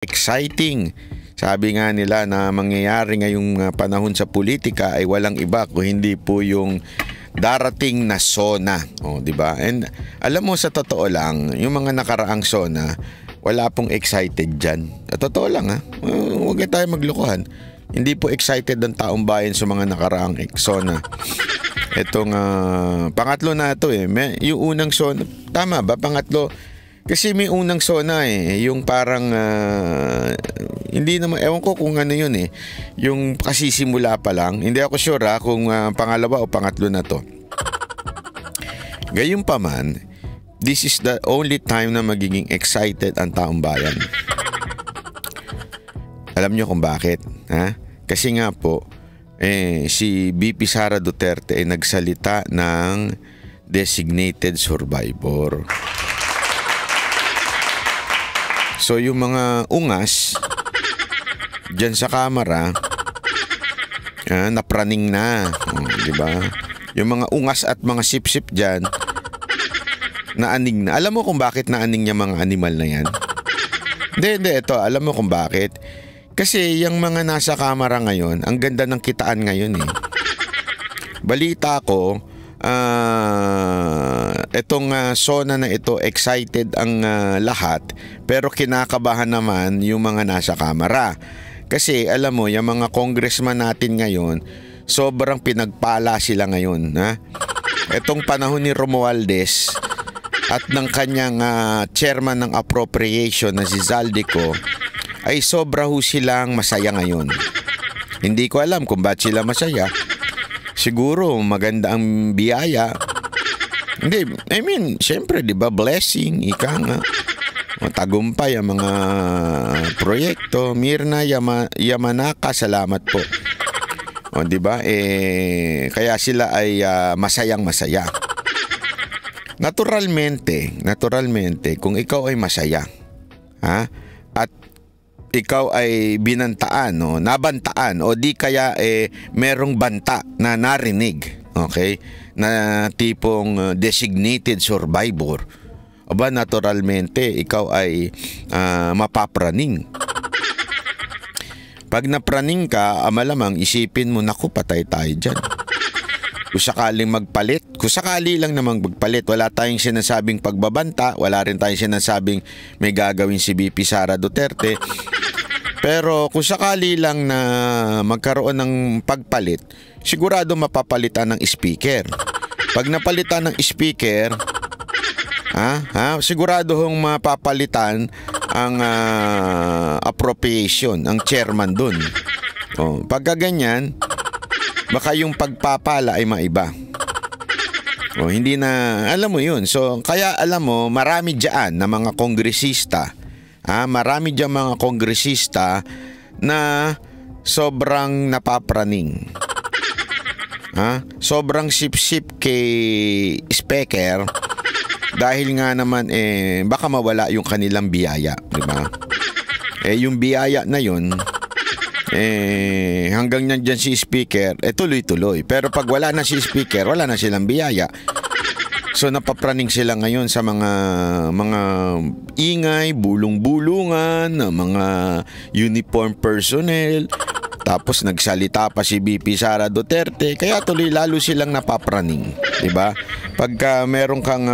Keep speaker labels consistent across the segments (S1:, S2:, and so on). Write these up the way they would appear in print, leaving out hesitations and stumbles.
S1: exciting. Sabi nga nila na mangyayari ngayong panahon sa politika ay walang iba kung hindi po yung darating na SONA. O, di ba? And alam mo, sa totoo lang, yung mga nakaraang SONA, wala pong excited dyan. Totoo lang, ha? Huwag tayo maglukuhan. Hindi po excited ang taong bayan sa mga nakaraang SONA. Itong pangatlo na ito eh. Yung unang SONA, tama ba? Pangatlo. Kasi may unang SONA eh. Yung parang, hindi naman, ewan ko kung ano yun eh. Yung kasisimula pa lang. Hindi ako sure kung pangalawa o pangatlo na to. Gayunpaman, this is the only time na magiging excited ang taong bayan. Alam nyo kung bakit? Ha? Kasi nga po, si VP Sara Duterte ay nagsalita ng designated survivor. So yung mga ungas dyan sa kamera, napraning na, di ba? Yung mga ungas at mga sip-sip dyan, naaning na. Alam mo kung bakit naaning niya mga animal na yan? Hindi, ito. Alam mo kung bakit? Kasi yung mga nasa kamera ngayon, ang ganda ng kitaan ngayon eh. Balita ko, itong SONA na ito, excited ang lahat, pero kinakabahan naman yung mga nasa kamera. Kasi alam mo, yung mga congressman natin ngayon, sobrang pinagpala sila ngayon. Ha? Itong panahon ni Romualdez at ng kanyang chairman ng appropriation na si Zaldico, ay sobra ho silang masaya ngayon. Hindi ko alam kung ba't sila masaya. Siguro maganda ang biyaya. Hindi, I mean, syempre, di ba, blessing, ika nga. Matagumpay ang mga proyekto. Mirna Yamanaka, salamat po. O, di ba? Kaya sila ay masayang masaya. Naturalmente, kung ikaw ay masaya, ha? At ikaw ay binantaan, no? Nabantaan, o di kaya merong banta na narinig, okay? Na tipong designated survivor. Aba, naturalmente, ikaw ay mapapraning. Pag napraning ka, malamang isipin mo, naku, patay tayo dyan. Kung sakaling magpalit, kung sakali lang namang magpalit, wala tayong sinasabing pagbabanta, wala rin tayong sinasabing may gagawin si VP Sara Duterte. Pero kung sakali lang na magkaroon ng pagpalit, sigurado mapapalitan ng speaker. Pag napalitan ng speaker, sigurado hong mapapalitan ang appropriation, ang chairman dun. O, pagka ganyan, baka yung pagpapala ay maiba. O, hindi na, alam mo yun. So, kaya alam mo, marami dyan na mga kongresista, marami dyan mga kongresista na sobrang napapraning. Sobrang sip-sip kay speaker dahil nga naman baka mawala yung kanilang biyaya, di ba? Yung biyaya na yun, hanggang nandyan si speaker, tuloy-tuloy. Pero pag wala na si speaker, wala na silang biyaya. So napapraning sila ngayon sa mga ingay, bulong-bulungan, mga uniform personnel. Tapos nagsalita pa si VP Sara Duterte, kaya tuloy lalo silang napapraning, 'di ba? Pagka meron kang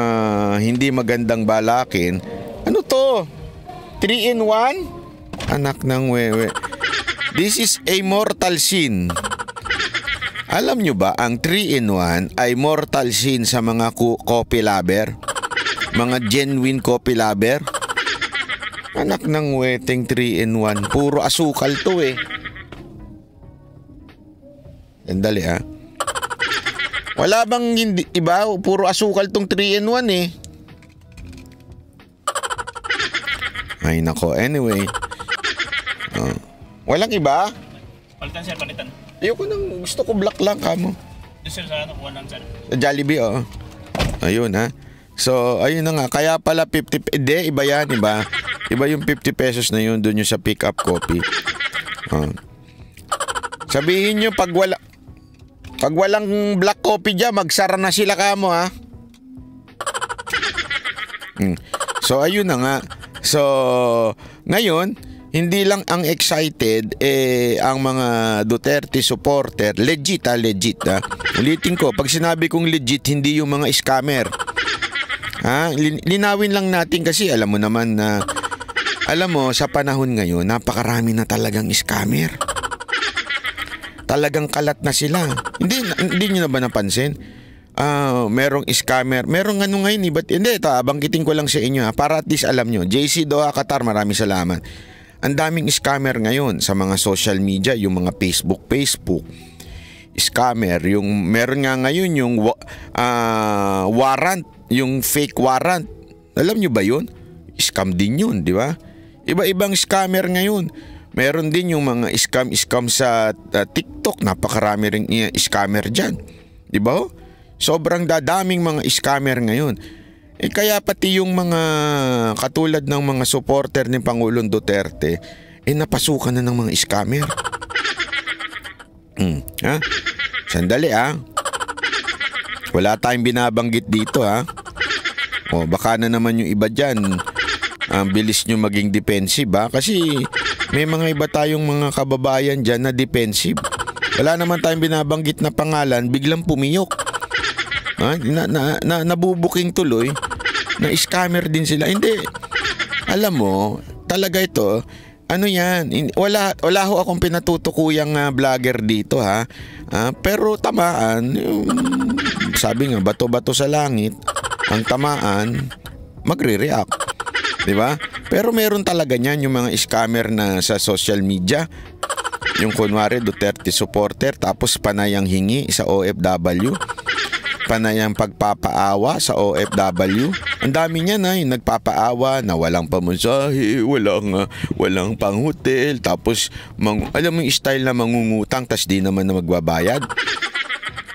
S1: hindi magandang balakin, ano to? 3 in 1? Anak ng wewe. This is a mortal sin. Alam nyo ba, ang 3 in 1 ay mortal sin sa mga coffee lover? Mga genuine coffee lover? Anak ng weteng 3 in 1. Puro asukal to eh. Sandali Wala bang hindi, iba? Puro asukal tong 3 in 1 eh. Ay nako, anyway. Walang iba?
S2: Palitan sir, palitan.
S1: Ayoko nang, gusto ko black lang kamo.
S2: Sir, sa kuha lang sir.
S1: Jollibee, Ayun So, ayun na nga. Kaya pala 50, hindi, iba yan, iba. Iba yung 50 pesos na yun, doon yung sa pick up coffee. Sabihin nyo, pag walang black coffee dyan, magsara na sila kamo, So, ayun na nga. So, ngayon, hindi lang ang excited ang mga Duterte supporter, legit. Ulitin ko, pag sinabi kong legit, hindi yung mga scammer. Linawin lang natin kasi alam mo naman na sa panahon ngayon, napakarami na talagang scammer. Talagang kalat na sila. Hindi niyo na ba napansin? Merong scammer. Merong ngayon, ba't hindi? Banggitin ko lang sa inyo para at least alam nyo. JC Doha Qatar, maraming salamat. Ang daming scammer ngayon sa mga social media, yung mga Facebook. Scammer, meron nga ngayon yung warrant, yung fake warrant. Alam nyo ba yun? Scam din yun, di ba? Iba-ibang scammer ngayon. Meron din yung mga scam sa TikTok. Napakarami ring scammer dyan. Di ba? Sobrang dadaming mga scammer ngayon. Kaya pati yung mga katulad ng mga supporter ni Pangulong Duterte, napasukan na ng mga scammer. Sandali wala tayong binabanggit dito baka na naman yung iba dyan bilis nyo maging defensive kasi may mga iba tayong mga kababayan dyan na defensive. Wala naman tayong binabanggit na pangalan, biglang pumiyok. Nabubuking tuloy na scammer din sila. Hindi, alam mo, talaga ito, yan, wala ho akong pinatutukuyang vlogger dito pero tamaan, sabi nga, bato-bato sa langit, ang tamaan, magre-react. Diba? Pero meron talaga niyan yung mga scammer na sa social media. Yung kunwari Duterte supporter tapos panayang hingi sa OFW. Panayang pagpapaawa sa OFW. Ang dami niya yung nagpapaawa na walang pamusahe, walang pang-hotel. Tapos, alam mo yung style na mangungutang tas di naman na magbabayad.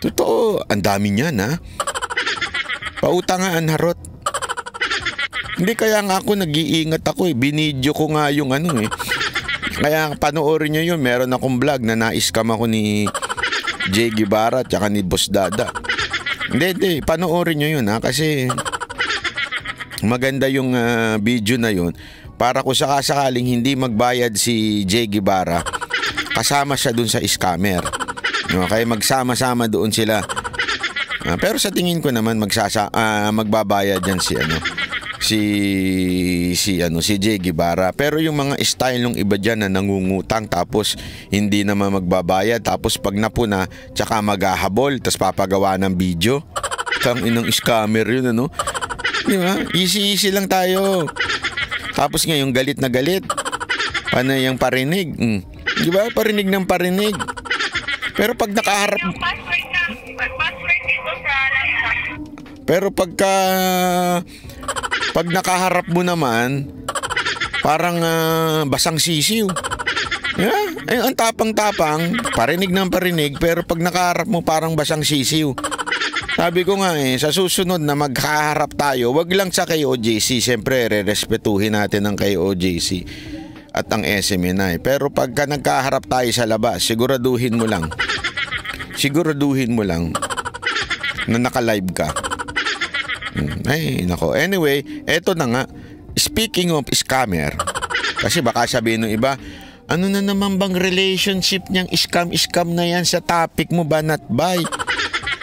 S1: Totoo, ang dami niyan Pautangaan harot. Hindi, kaya nga ako nag-iingat ako binidyo ko nga yung Kaya panoorin nyo yun, meron akong vlog na na-scam ako ni Jay Guevara at saka ni Boss Dada. Hindi, panoorin nyo yun kasi maganda yung video na yun para kung sakasakaling hindi magbayad si Jay Guevara, kasama siya dun sa scammer. Kaya magsama-sama doon sila. Pero sa tingin ko naman magbabayad yan si Jay Guevara. Pero yung mga style ng iba dyan na nangungutang tapos hindi naman magbabayad, tapos pag napuna tsaka maghahabol tapos papagawa ng video, kang inang scammer yun di ba? Easy lang tayo. Tapos ngayon galit na galit, panayang parinig, di ba? Parinig ng parinig. Pero pag nakaharap, pero pag nakaharap mo naman, parang basang sisiw. Ang tapang-tapang, parinig ng parinig, pero pag nakaharap mo parang basang sisiw. Sabi ko nga sa susunod na magkaharap tayo, wag lang sa KOJC. Siyempre, re-respetuhin natin ang KOJC at ang SMNI. Pero pagka nagkaharap tayo sa labas, siguraduhin mo lang na naka-live ka. Nako. Anyway, eto na nga. Speaking of scammer, kasi baka sabihin ng iba, ano na naman bang relationship niyang scam na yan sa topic mo, Banat Bay?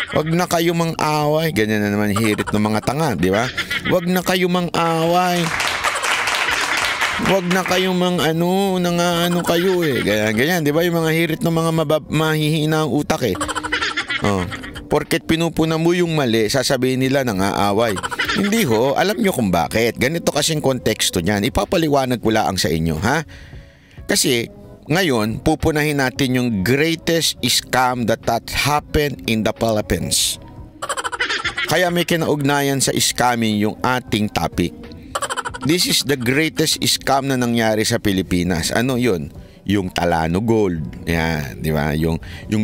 S1: Wag na kayo mang-away. Ganyan na naman hirit ng mga tanga, di ba? Wag na kayo mang-away. Wag na kayo kayo Ganyan, di ba? Yung mga hirit ng mga mahihina ang utak porket pinupuna mo yung mali, sasabihin nila nang-aaway. Hindi ho, alam nyo kung bakit. Ganito kasing konteksto niyan. Ipapaliwanag ko lang sa inyo, Kasi, ngayon, pupunahin natin yung greatest scam that happened in the Philippines. Kaya may kinaugnayan sa scamming yung ating topic. This is the greatest scam na nangyari sa Pilipinas. Ano yun? Yung Talano Gold. Yan, di ba? Yung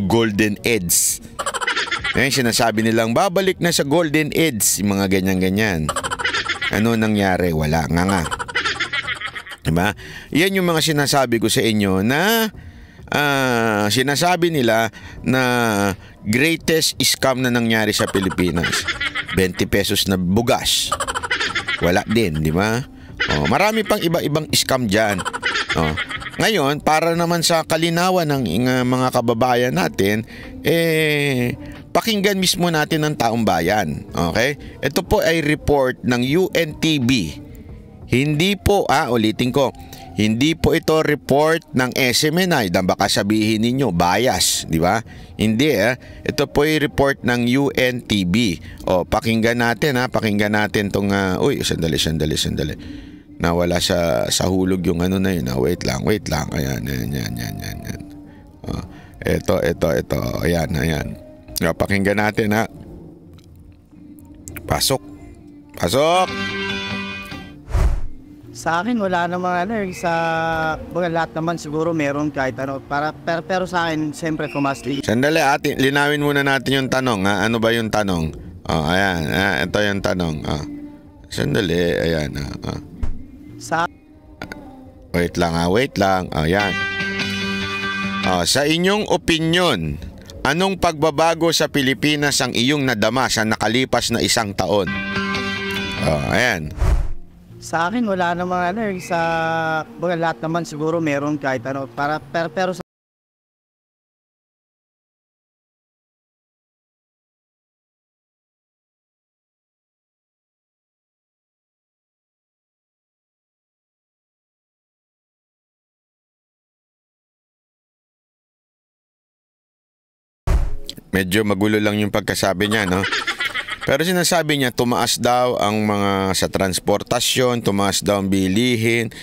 S1: Golden Edge. Sinasabi nilang babalik na sa Golden Edge, yung mga ganyan-ganyan. Ano nangyari? Wala nga. Diba? Yan yung mga sinasabi ko sa inyo na sinasabi nila na greatest scam na nangyari sa Pilipinas. 20 pesos na bugas. Wala din, di ba? Marami pang iba-ibang scam dyan. Oh. Ngayon, para naman sa kalinawan ng mga kababayan natin, pakinggan mismo natin ng taong bayan. Okay? Ito po ay report ng UNTB. Hindi po, ulitin ko, hindi po ito report ng SMNI. Baka sabihin ninyo, bias, di ba? Hindi Ito po ay report ng UNTB. O, pakinggan natin pakinggan natin tong, sandali. Nawala sa hulog yung ano na yun. Wait lang. Ayan. Ito. Ayan. Pakinggan natin Pasok.
S3: Sa akin wala namang sa lahat naman siguro meron kahit ano pero sa akin siyempre kumasti.
S1: Sandali linawin muna natin yung tanong Ano ba yung tanong? Ayan, ito yung tanong. Sandali, ayan. Wait lang. Ayan. Sa inyong opinyon, anong pagbabago sa Pilipinas ang iyong nadama sa nakalipas na isang taon? Ayan.
S3: Sa akin wala namang sa lahat naman siguro meron kahit ano pero sa
S1: Medyo magulo lang yung pagkasabi niya, no? Pero sinasabi niya, tumaas daw ang mga sa transportasyon, tumaas daw ang bilihin.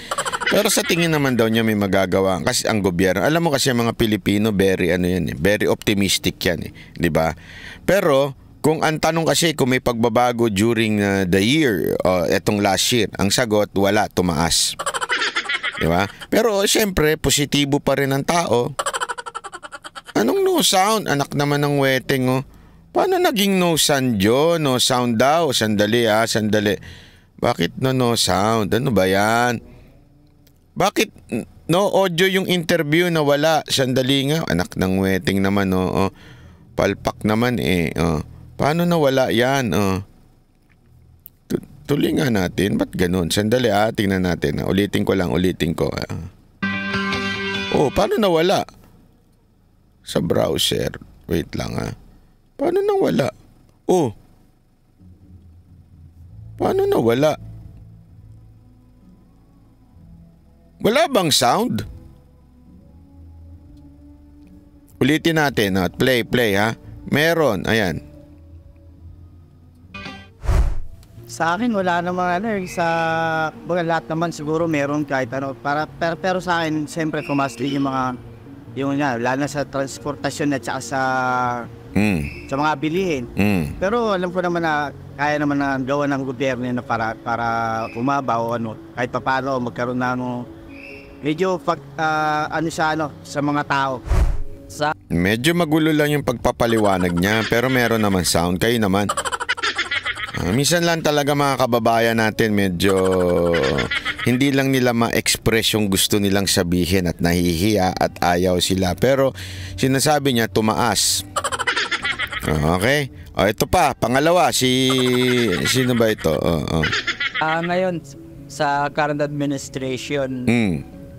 S1: Pero sa tingin naman daw niya may magagawa. Kasi ang gobyerno, alam mo kasi mga Pilipino, very optimistic yan, di ba? Pero kung ang tanong kasi kung may pagbabago during the year, etong last year, ang sagot, wala, tumaas. Di ba? Pero siyempre, positibo pa rin ang tao. Anong no sound? Anak naman ng weteng, Paano naging no sound yun? No sound daw. Sandali. Bakit no sound? Ano ba yan? Bakit no audio yung interview na wala? Sandali nga. Anak ng wedding naman, palpak naman Paano nawala yan? Tuloy nga natin. Ba't ganun? Sandali tingnan natin. Ulitin ko. Paano nawala? Sa browser. Wait lang Paano nawala? Paano nawala? Wala bang sound? Ulitin natin. Play Meron. Ayan.
S3: sa akin wala namang sa lahat naman siguro meron kahit ano pero sa akin siyempre kumasti yung lalo na sa transportasyon at saka sa mga bilihin. Pero alam ko naman na kaya naman na gawa ng gobyerno na para umaba o kahit paano magkaroon na medyo sa mga tao.
S1: Medyo magulo lang yung pagpapaliwanag niya pero meron naman sound. Kayo naman. Minsan lang talaga mga kababayan natin medyo hindi lang nila ma-express yung gusto nilang sabihin at nahihiya at ayaw sila. Pero sinasabi niya tumaas. Okay? Ito pa, pangalawa, sino ba ito?
S4: Ngayon, sa current administration,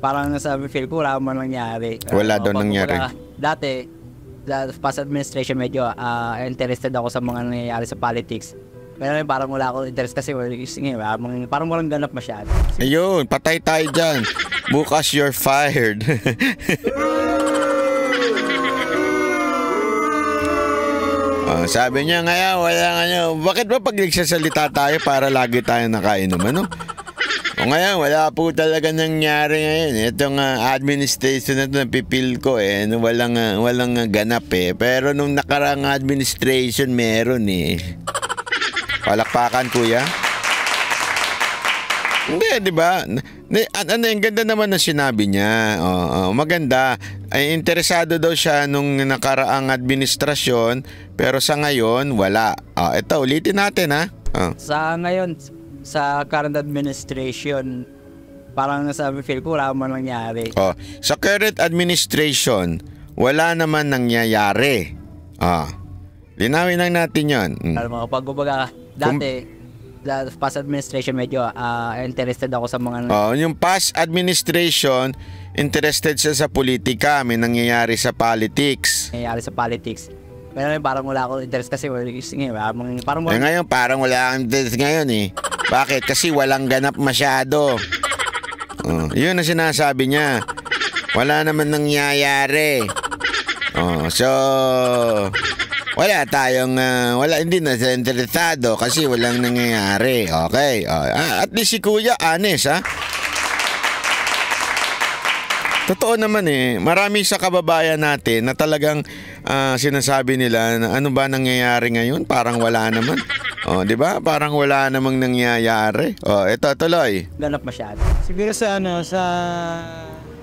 S4: parang feel ko wala man nangyari.
S1: Wala daw nangyari.
S4: Dati, sa past administration, medyo interested ako sa mga nangyayari sa politics. Pero parang wala akong interest kasi parang walang ganap masyado.
S1: Ayun, patay tayo dyan. Bukas you're fired. Sabi niya bakit ba pag nagsasalita tayo para lagi tayo nakainom, ngayon, wala po talaga nangyari ngayon. Itong administration na ito, napipil ko walang ganap Pero nung nakaraang administration, meron Palakpakan, kuya. Hindi, di ba? Ang ganda naman na sinabi niya. Maganda. Ay, interesado daw siya nung nakaraang administrasyon, pero sa ngayon, wala. Ito, ulitin natin,
S4: Sa ngayon, sa current administration, parang feel ko wala man nangyari.
S1: Sa current administration, wala naman nangyayari. Linawin lang natin yan.
S4: Alam mo, pag dati, past administration medyo interested ako sa mga
S1: Yung past administration, interested siya sa politika, may nangyayari sa politics.
S4: nangyayari sa politics. Pero parang wala akong interest kasi parang
S1: Ngayon, parang wala kang interest ngayon eh. Bakit? Kasi walang ganap masyado. Yun ang sinasabi niya. Wala naman nangyayari. So wala tayong hindi na siya interesado kasi walang nangyayari. Okay. At least si Kuya honest, ha? Totoo naman eh. Marami sa kababayan natin na talagang sinasabi nila na ano ba nangyayari ngayon? Parang wala naman. 'Di ba? Parang wala namang nangyayari. Ito tuloy.
S4: ganap masyado.
S5: Siguro sa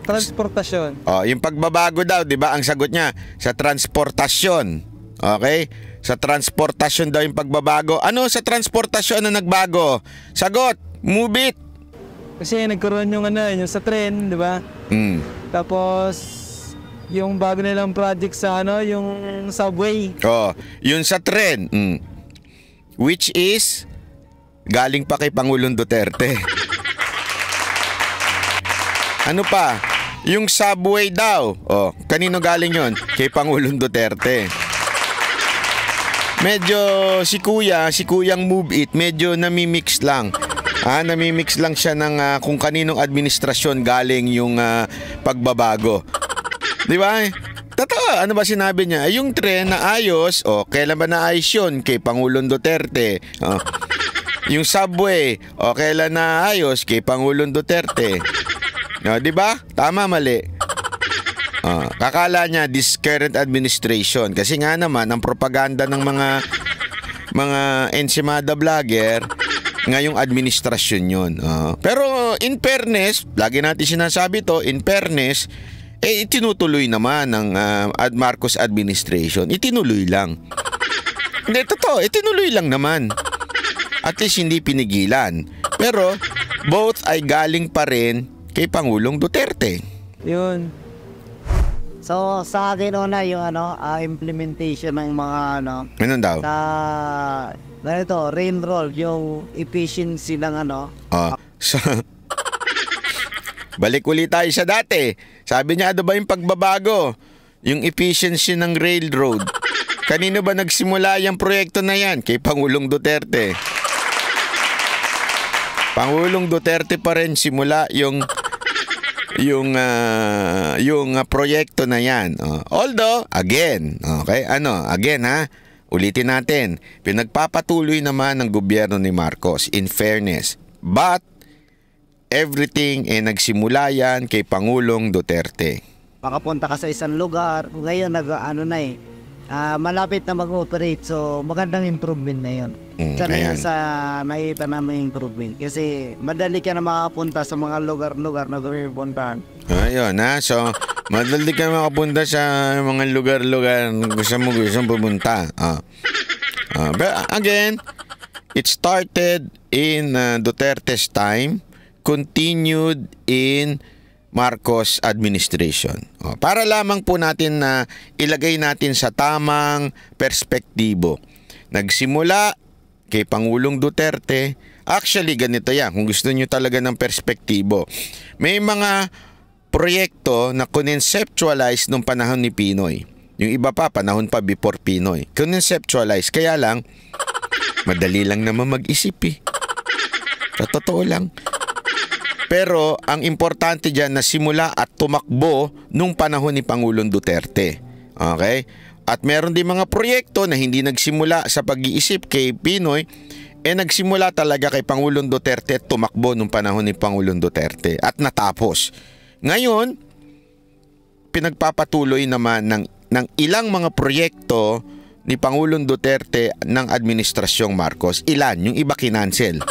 S5: transportasyon.
S1: Yung pagbabago daw, 'di ba? Ang sagot niya sa transportasyon. Okay? Sa transportasyon daw yung pagbabago. Ano sa transportasyon na nagbago? Sagot, move it.
S5: Kasi nagkaroon yung yung sa tren, di ba? Tapos yung bago nilang project sa yung subway.
S1: Yun sa tren. Which is galing pa kay Pangulong Duterte. Ano pa? Yung subway daw. Kanino galing yon? Kay Pangulong Duterte. Medyo si Kuyang Move It, medyo namimix lang. Namimix lang siya ng kung kaninong administrasyon galing yung pagbabago. Di ba? Totoo, ano ba sinabi niya? Yung tren na ayos, kailan ba naayos yun? Kay Pangulong Duterte. Yung subway, kailan naayos? Kay Pangulong Duterte. Di ba? Tama, mali. Kakala niya this current administration kasi nga naman ang propaganda ng mga ensimada vlogger ngayong administrasyon yun. Pero in fairness, lagi natin sinasabi to, in fairness, itinutuloy naman ng Marcos administration. Itinuloy lang. Hindi, totoo, itinuloy lang naman. At least hindi pinigilan. Pero both ay galing pa rin kay Pangulong Duterte.
S5: Yun.
S3: So sa akin yung implementation ng mga
S1: Ganun daw.
S3: sa ganito, rain roll, yung efficiency ng
S1: So, balik ulit tayo sa dati. Sabi niya, ano ba yung pagbabago? Yung efficiency ng railroad. Kanino ba nagsimula yung proyekto na yan? Kay Pangulong Duterte. Pangulong Duterte pa rin simula yung proyekto na yan. Although, again, okay? Again ha? Ulitin natin, pinagpapatuloy naman ng gobyerno ni Marcos in fairness. But, everything nagsimula yan kay Pangulong Duterte.
S3: Makapunta ka sa isang lugar, ngayon malapit na mag-operate, so magandang improvement na yun.
S1: Ayan.
S3: Nakita namin improvement kasi madali ka na makapunta sa mga lugar-lugar na pupuntahan.
S1: Ayun so madali ka makapunta sa mga lugar-lugar na gusto pumunta. But again, it started in Duterte's time, continued in Marcos administration. Para lamang po natin na ilagay natin sa tamang perspektibo. Nagsimula kay Pangulong Duterte. Actually, ganito yan. Kung gusto nyo talaga ng perspektibo. May mga proyekto na conceptualize nung panahon ni Pinoy. Yung iba pa, panahon pa before Pinoy. Conceptualize. Kaya lang, madali lang naman mag-isip eh. Sa totoo lang. Pero ang importante dyan na simula at tumakbo nung panahon ni Pangulong Duterte. Okay? At meron din mga proyekto na hindi nagsimula sa pag-iisip kay Pinoy, nagsimula talaga kay Pangulong Duterte at tumakbo nung panahon ni Pangulong Duterte at natapos. Ngayon, pinagpapatuloy naman ng ilang mga proyekto ni Pangulong Duterte ng Administrasyong Marcos. Ilan? Yung iba kinancel.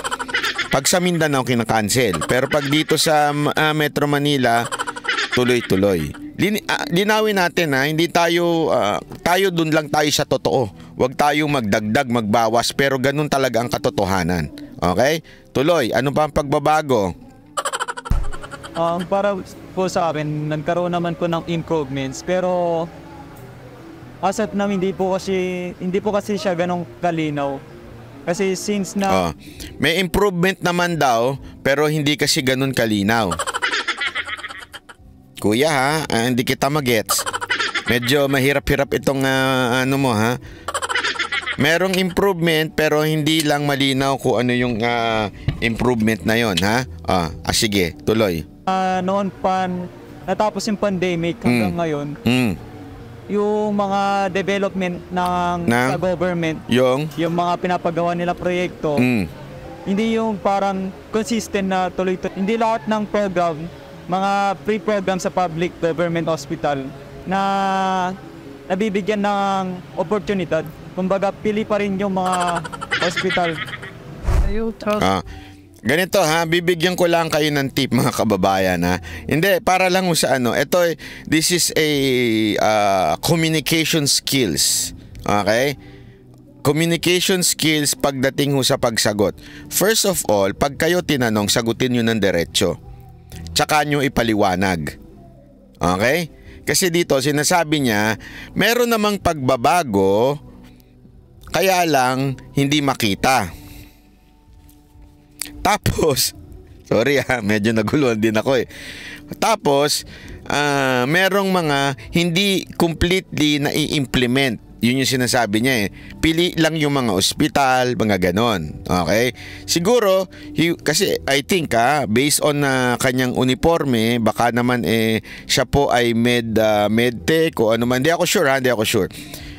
S1: Pag sa Mindanao kinakancel. Pero pag dito sa Metro Manila, tuloy-tuloy. Linawin natin hindi tayo dun lang tayo sa totoo. Huwag tayo magdagdag, magbawas, pero ganun talaga ang katotohanan. Okay? Tuloy, ano pa ang pagbabago?
S5: Para po sa akin, nagkaroon naman po ng improvements, pero asset namin hindi po kasi siya ganong kalinaw. Kasi since na
S1: Oh. May improvement naman daw, pero hindi kasi ganun kalinaw. Kuya ha, hindi kita magets. Medyo mahirap-hirap itong ano mo ha. Merong improvement pero hindi lang malinaw kung ano yung improvement na yon ha. Sige, tuloy.
S5: noon natapos yung pandemic hanggang ngayon, yung mga development sa government,
S1: yung
S5: mga pinapagawa nila proyekto, hindi yung parang consistent na tuloy-tuloy. Hindi lahat ng program, mga free program sa public government hospital na nabibigyan ng oportunidad. Kumbaga, pili pa rin yung mga hospital.
S1: Ganito ha, bibigyan ko lang kayo ng tip mga kababayan ha. Hindi, para lang sa this is a communication skills. Okay? Communication skills pagdating sa pagsagot. First of all, pag kayo tinanong, sagutin nyo ng diretso. Tsaka nyo ipaliwanag. Okay? Kasi dito, sinasabi niya, meron namang pagbabago, kaya lang hindi makita. Tapos, sorry medyo naguluhan din ako Tapos, merong mga hindi completely na i-implement. Yun yung sinasabi niya Pili lang yung mga ospital, mga ganon. Okay? Siguro, kasi I think based on kanyang uniforme, baka naman siya po ay medtech o ano man. Hindi ako sure.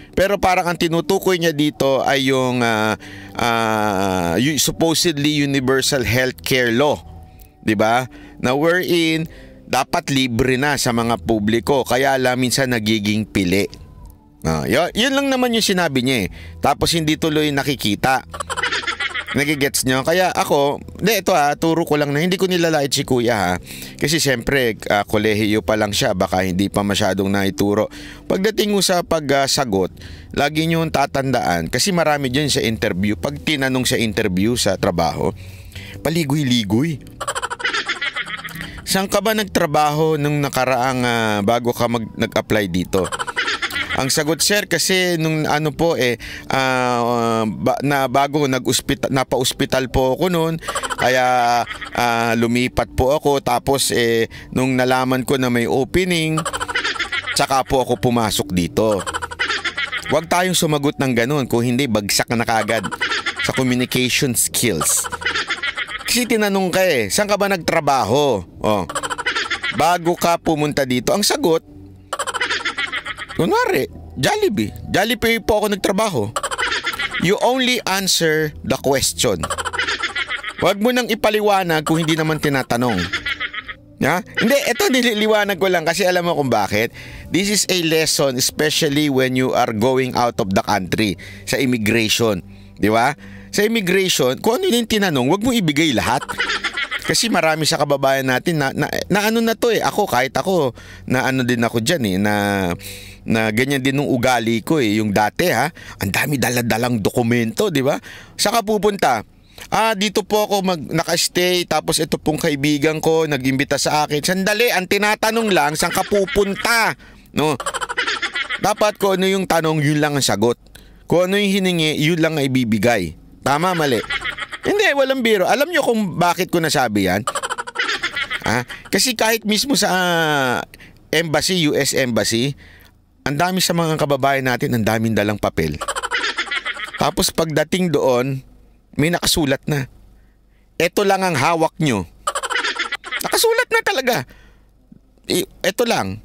S1: Pero parang ang tinutukoy niya dito ay yung supposedly universal healthcare law. 'Di ba? Na wherein dapat libre na sa mga publiko, kaya lang minsan nagiging pili. Yun lang naman yung sinabi niya Tapos hindi tuloy nakikita. Nagigets nyo? Kaya ako, turo ko lang na hindi ko nilalait si kuya Kasi siyempre, kolehiyo pa lang siya, baka hindi pa masyadong naituro. Pagdating sa pagsagot, lagi nyo tatandaan, kasi marami dyan sa interview, pag tinanong sa interview sa trabaho, paligoy-ligoy. Saan ka ba nagtrabaho nung nakaraang bago ka nag-apply dito? Ang sagot, sir, kasi nung bago napa-ospital po ako noon, kaya lumipat po ako, tapos nung nalaman ko na may opening, tsaka po ako pumasok dito. Huwag tayong sumagot ng ganun, kung hindi bagsak na kagad sa communication skills. Kasi tinanong ka saan ka ba nagtrabaho? Bago ka pumunta dito, ang sagot, kunwari, Jollibee. Jollibee po ako nagtrabaho. You only answer the question. Huwag mo nang ipaliwanag kung hindi naman tinatanong. Hindi, ito nililiwanag ko lang kasi alam mo kung bakit. This is a lesson especially when you are going out of the country sa immigration. Di ba? Sa immigration, kung ano yung tinanong, huwag mo ibigay lahat. Kasi marami sa kababayan natin na ano na to kahit ako, na ano din ako dyan na ganyan din nung ugali ko yung dati ang dami daladalang dokumento, di ba? Saka pupunta, dito po ako naka-stay, tapos ito pong kaibigan ko nag-imbita sa akin. Sandali, ang tinatanong lang, saan ka pupunta? No? Dapat kung ano yung tanong, yun lang ang sagot. Kung ano yung hiningi, yun lang ay bibigay. Tama, mali? Hindi, walang biro. Alam nyo kung bakit ko nasabi yan? Kasi kahit mismo sa embassy, US Embassy, ang dami sa mga kababayan natin, ang daming dalang papel. Tapos pagdating doon, may nakasulat na. Ito lang ang hawak nyo. Nakasulat na talaga. Ito lang.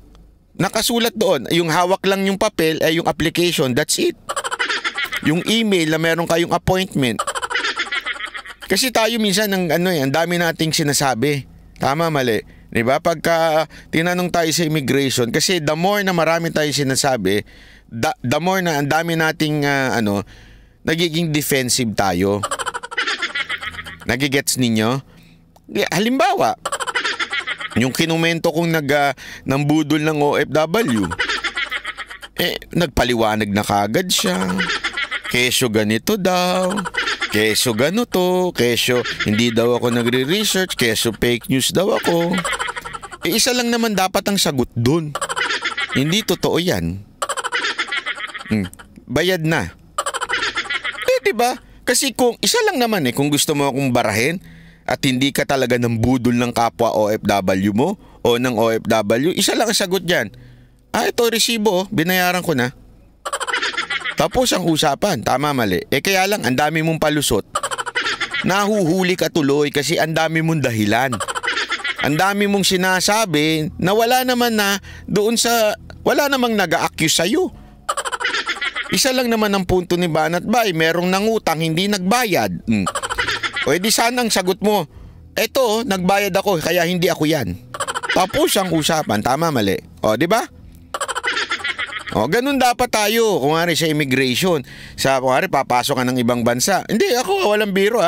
S1: Nakasulat doon. Yung hawak lang yung papel ay yung application. That's it. Yung email na meron kayong appointment. Kasi tayo minsan ang dami nating sinasabi. Tama, mali. 'Di ba? Pagka tinanong tayo sa immigration, kasi the more na marami tayo sinasabi, the more na ang dami nating nagiging defensive tayo. Nagigets ninyo? Halimbawa, yung kinumento kong nambudol ng OFW, nagpaliwanag na kagad siya. Kesyo ganito daw. Kesyo ganito, kesyo hindi daw ako nagre-research, kesyo fake news daw ako. Isa lang naman dapat ang sagot dun. Hindi totoo yan. Bayad na. Diba? Kasi kung isa lang naman kung gusto mo akong barahin at hindi ka talaga ng budol ng kapwa OFW mo o ng OFW, isa lang ang sagot dyan. Ito resibo, binayaran ko na. Tapos ang usapan, tama mali. Kaya lang, ang dami mong palusot. Nahuhuli ka tuloy kasi ang dami mong dahilan. Ang dami mong sinasabi na wala naman na doon sa, wala namang nag-a-accuse sa'yo. Isa lang naman ang punto ni Banat Bay, merong nangutang hindi nagbayad. O edi sana ang sagot mo, eto, nagbayad ako kaya hindi ako yan. Tapos ang usapan, tama mali. O, di ba? O, ganun dapat tayo. Kung nga sa immigration, kung nga papasok ka ng ibang bansa. Hindi, ako walang biro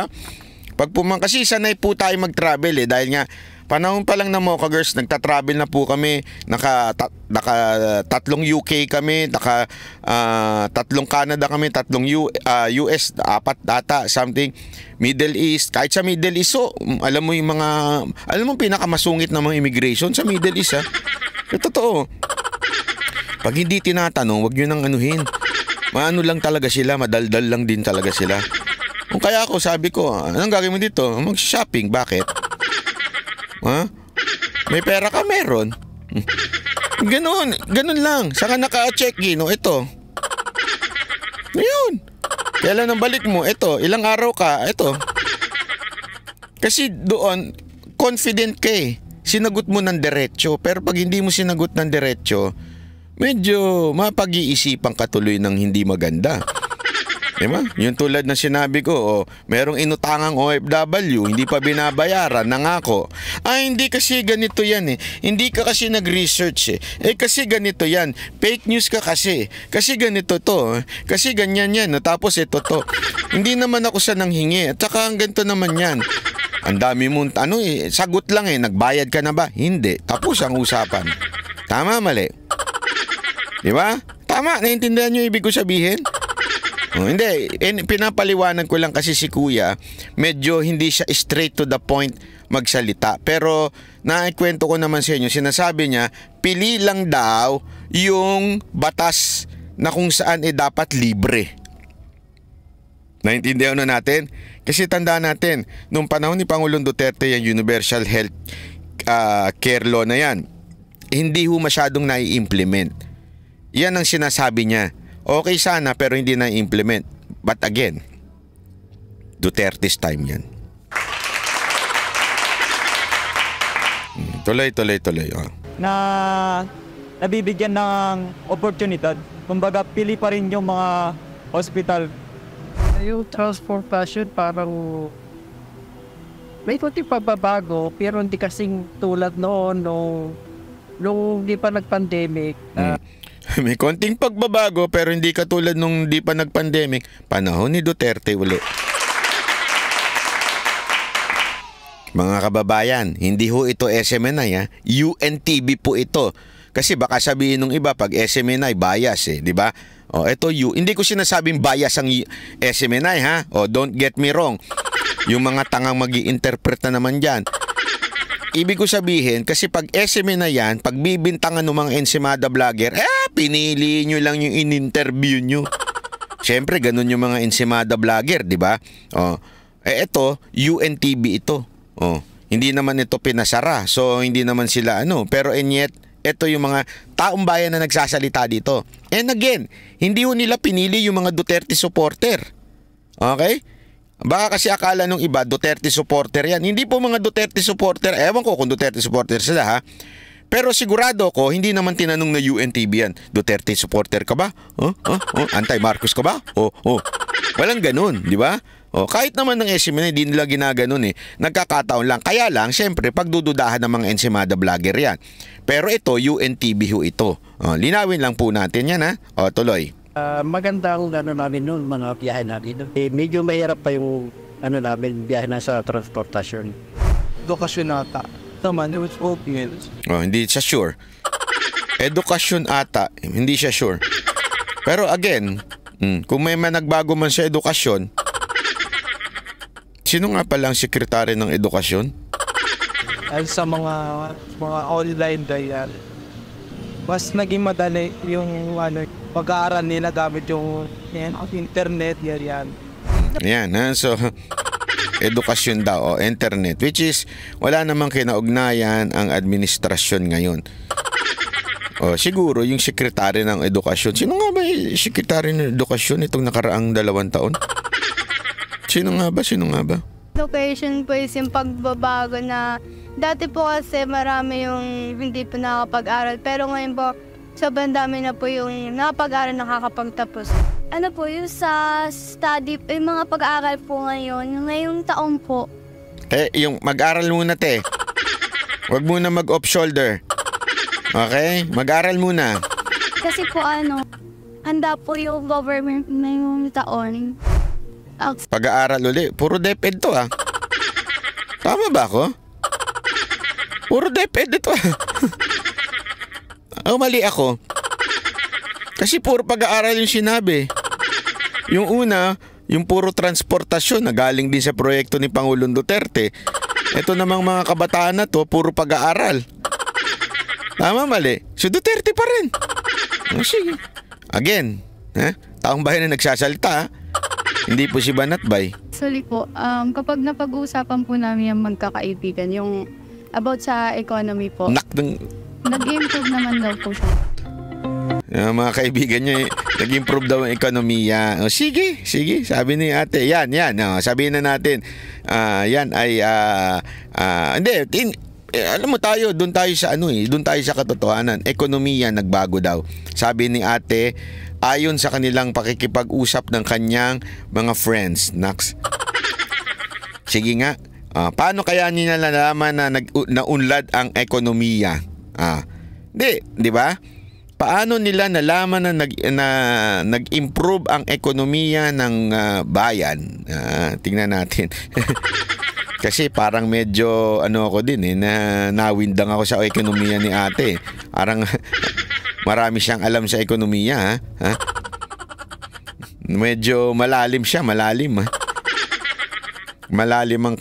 S1: Pag kasi sanay po tayo mag-travel dahil nga, panahon pa lang na Mocha Girls, nagta-travel na po kami, naka tatlong UK kami, tatlong Canada kami, tatlong US, 4 data, something, Middle East, kahit sa Middle East, so, alam mo pinakamasungit na mga immigration sa Middle East Totoo. Pag hindi tinatanong, wag nyo nang anuhin. Maano lang talaga sila, madaldal lang din talaga sila. Kung kaya ako, sabi ko, anong gagawin mo dito? Mag-shopping, bakit? May pera ka, meron. Ganun lang. Saka naka-check-in, ito. Ayun. Kailan ang balik mo? Ito. Ilang araw ka? Ito. Kasi doon, confident ka Sinagot mo ng diretso. Pero pag hindi mo sinagot ng diretso, medyo mapag-iisipan ka tuloy ng hindi maganda. Diba? Yung tulad na sinabi ko, merong inutangang OFW, hindi pa binabayaran, nangako. Hindi kasi ganito yan Hindi ka kasi nag-research kasi ganito yan. Fake news ka kasi. Kasi ganito to. Kasi ganyan yan. Tapos ito to. Hindi naman ako sa nanghingi. At saka ang ganito naman yan. Ang dami mong, sagot lang nagbayad ka na ba? Hindi. Tapos ang usapan. Tama, mali. Diba? Tama, naiintindihan nyo ibig ko sabihin? Hindi, pinapaliwanag ko lang kasi si Kuya, medyo hindi siya straight to the point magsalita. Pero naikwento ko naman sa inyo, sinasabi niya, pili lang daw yung batas na kung saan dapat libre. Naintindihan na natin? Kasi tandaan natin, nung panahon ni Pangulong Duterte, yung Universal Health Care Law na yan, hindi masyadong nai-implement. Yan ang sinasabi niya. Okay sana pero hindi na-implement. But again, Duterte's time yan. Tuloy.
S5: Na nabibigyan ng oportunidad. Kumbaga, pili pa rin yung mga hospital.
S6: Yung transportation parang may konting pagbabago pero hindi kasing tulad noon nung di pa nag-pandemic.
S1: May konting pagbabago pero hindi katulad nung di pa nag-pandemic. Panahon ni Duterte uli. Mga kababayan, hindi ho ito SMNI UNTV po ito. Kasi baka sabihin nung iba pag SMNI bias di ba? Ito hindi ko sinasabing bias ang SMNI don't get me wrong. Yung mga tangang magi-interpret na naman diyan. Ibig ko sabihin, kasi pag SME na yan, pag bibintangan ng mga ensimada vlogger, pinili nyo lang yung in-interview nyo. Siyempre, ganun yung mga ensimada vlogger, di ba? Ito, UNTV ito. Hindi naman ito pinasara. So, hindi naman sila Pero and yet, ito yung mga taong bayan na nagsasalita dito. And again, hindi ho nila pinili yung mga Duterte supporter. Okay? Baka kasi akala nung iba, Duterte supporter yan. Hindi po mga Duterte supporter. Ewan ko kung Duterte supporter sila Pero sigurado ko, hindi naman tinanong na UNTV yan. Duterte supporter ka ba? Anti-Marcos ka ba? Walang ganun, di ba? Kahit naman ng SMNI, hindi nila ginaganon Nagkakataon lang. Kaya lang, syempre, pagdududahan ng mga ensimada vlogger yan. Pero ito, UNTV ho ito. Linawin lang po natin yan tuloy.
S6: Maganda ang namin noon, mga biyahe namin. Medyo mahirap pa yung namin, biyahe na sa transportasyon.
S5: Edukasyon ata. Naman, it was obvious.
S1: Hindi siya sure. Edukasyon ata, hindi siya sure. Pero again, kung may nagbago man sa edukasyon, sino nga pala ang sekretary ng edukasyon?
S5: Ay sa mga online dial, mas naging madali yung pag-aaral nila gamit yung internet yan.
S1: Ayan, ha? So, edukasyon daw o internet, which is wala namang kinaugnayan ang administrasyon ngayon. O, siguro yung sekretary ng edukasyon. Sino nga ba yung sekretary ng edukasyon itong nakaraang 2 taon? Sino nga ba?
S7: Education po is yung pagbabago na dati po kasi marami yung hindi po nakakapag-aral. Pero ngayon po, sobrang dami na po yung nakapag-aral nakakapagtapos. Ano po, yung sa study, yung mga pag-aaral po ngayon, ngayong taon po.
S1: Yung mag-aral muna, te. Huwag muna mag-off shoulder. Okay? Mag-aral muna.
S7: Kasi po handa po yung government ngayong taon.
S1: Pag-aaral uli. Puro DepEd to, ah. Tama ba ako? Puro DepEd ito, ah. Mali ako. Kasi puro pag-aaral yung sinabi. Yung una, yung puro transportasyon na galing din sa proyekto ni Pangulong Duterte. Ito namang mga kabataan na to, puro pag-aaral. Tama, mali. Si Duterte pa rin. Sige. Again, taong bayan na nagsasalita, ha? Hindi po si Banatbay.
S8: Actually po, kapag napag-uusapan po namin yung magkakaibigan, yung about sa economy po, nag-improve naman daw po siya.
S1: Yung mga kaibigan niya, nag-improve daw ang ekonomiya. Sige. Sabi ni ate, yan. Sabihin na natin, yan ay, alam mo tayo, doon tayo sa katotohanan. Ekonomiya nagbago daw. Sabi ni ate, ayon sa kanilang pakikipag-usap ng kanyang mga friends. Nax. Sige nga. Paano kaya nila nalaman na naunlad ang ekonomiya? Di ba? Paano nila nalaman na nag-improve ang ekonomiya ng bayan? Tingnan natin. Kasi parang medyo ako din na nawindang ako sa ekonomiya ni ate. Parang marami siyang alam sa ekonomiya, ha? Medyo malalim siya, malalim. Malalim ang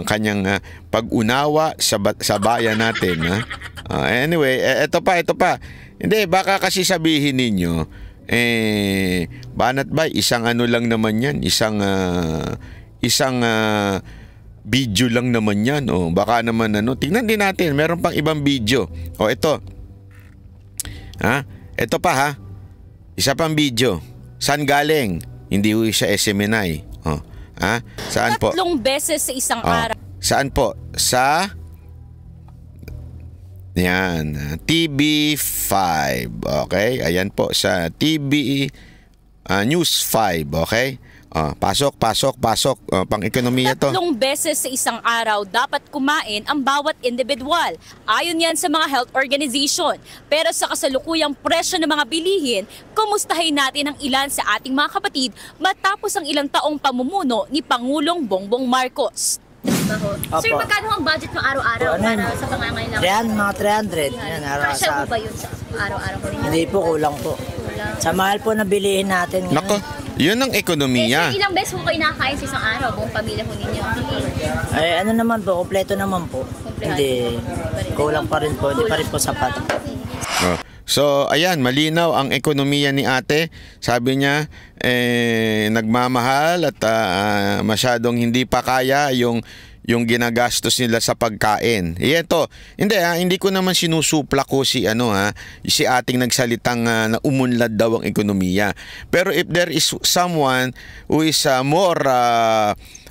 S1: kanyang pag-unawa sa bayan natin, ha? Anyway, ito pa. Hindi, baka kasi sabihin ninyo, Banatbay, isang lang naman yan, isang video lang naman yan. Baka naman tingnan din natin, meron pang ibang video. Ito. Ito pa, ha? Isa pang video. Saan galing? Hindi ho siya SMNI. Saan po?
S9: 3 beses sa isang araw.
S1: Saan po? Sa TV5. Okay? Ayan po sa TV News 5. Okay? Pasok. Pang-ekonomiya to.
S9: 3 beses sa isang araw dapat kumain ang bawat individual. Ayon yan sa mga health organization. Pero sa kasalukuyang presyo ng mga bilihin, kumustahin natin ang ilan sa ating mga kapatid matapos ang ilang taong pamumuno ni Pangulong Bongbong Marcos.
S10: Sir, magkano ang budget ng araw-araw para sa pangangailangan?
S11: Mga 300. Yan,
S10: Kasya po ba yun sa araw-araw ko rin?
S11: Hindi po, kulang po. Sa mahal po na bilihin natin.
S1: Nako, yun ang ekonomiya.
S10: Ilang beses po kayo nakakain sa isang araw, buong pamilya po ninyo?
S11: Ano naman po, kompleto naman po. Hindi, kulang pa rin po, hindi pa rin po sapat.
S1: So, ayan, malinaw ang ekonomiya ni ate. Sabi niya, nagmamahal at masyadong hindi pa kaya yung ginagastos nila sa pagkain. Ito, hindi ko naman sinusupla ko si ating nagsalitang na umunlad daw ang ekonomiya. Pero if there is someone who is more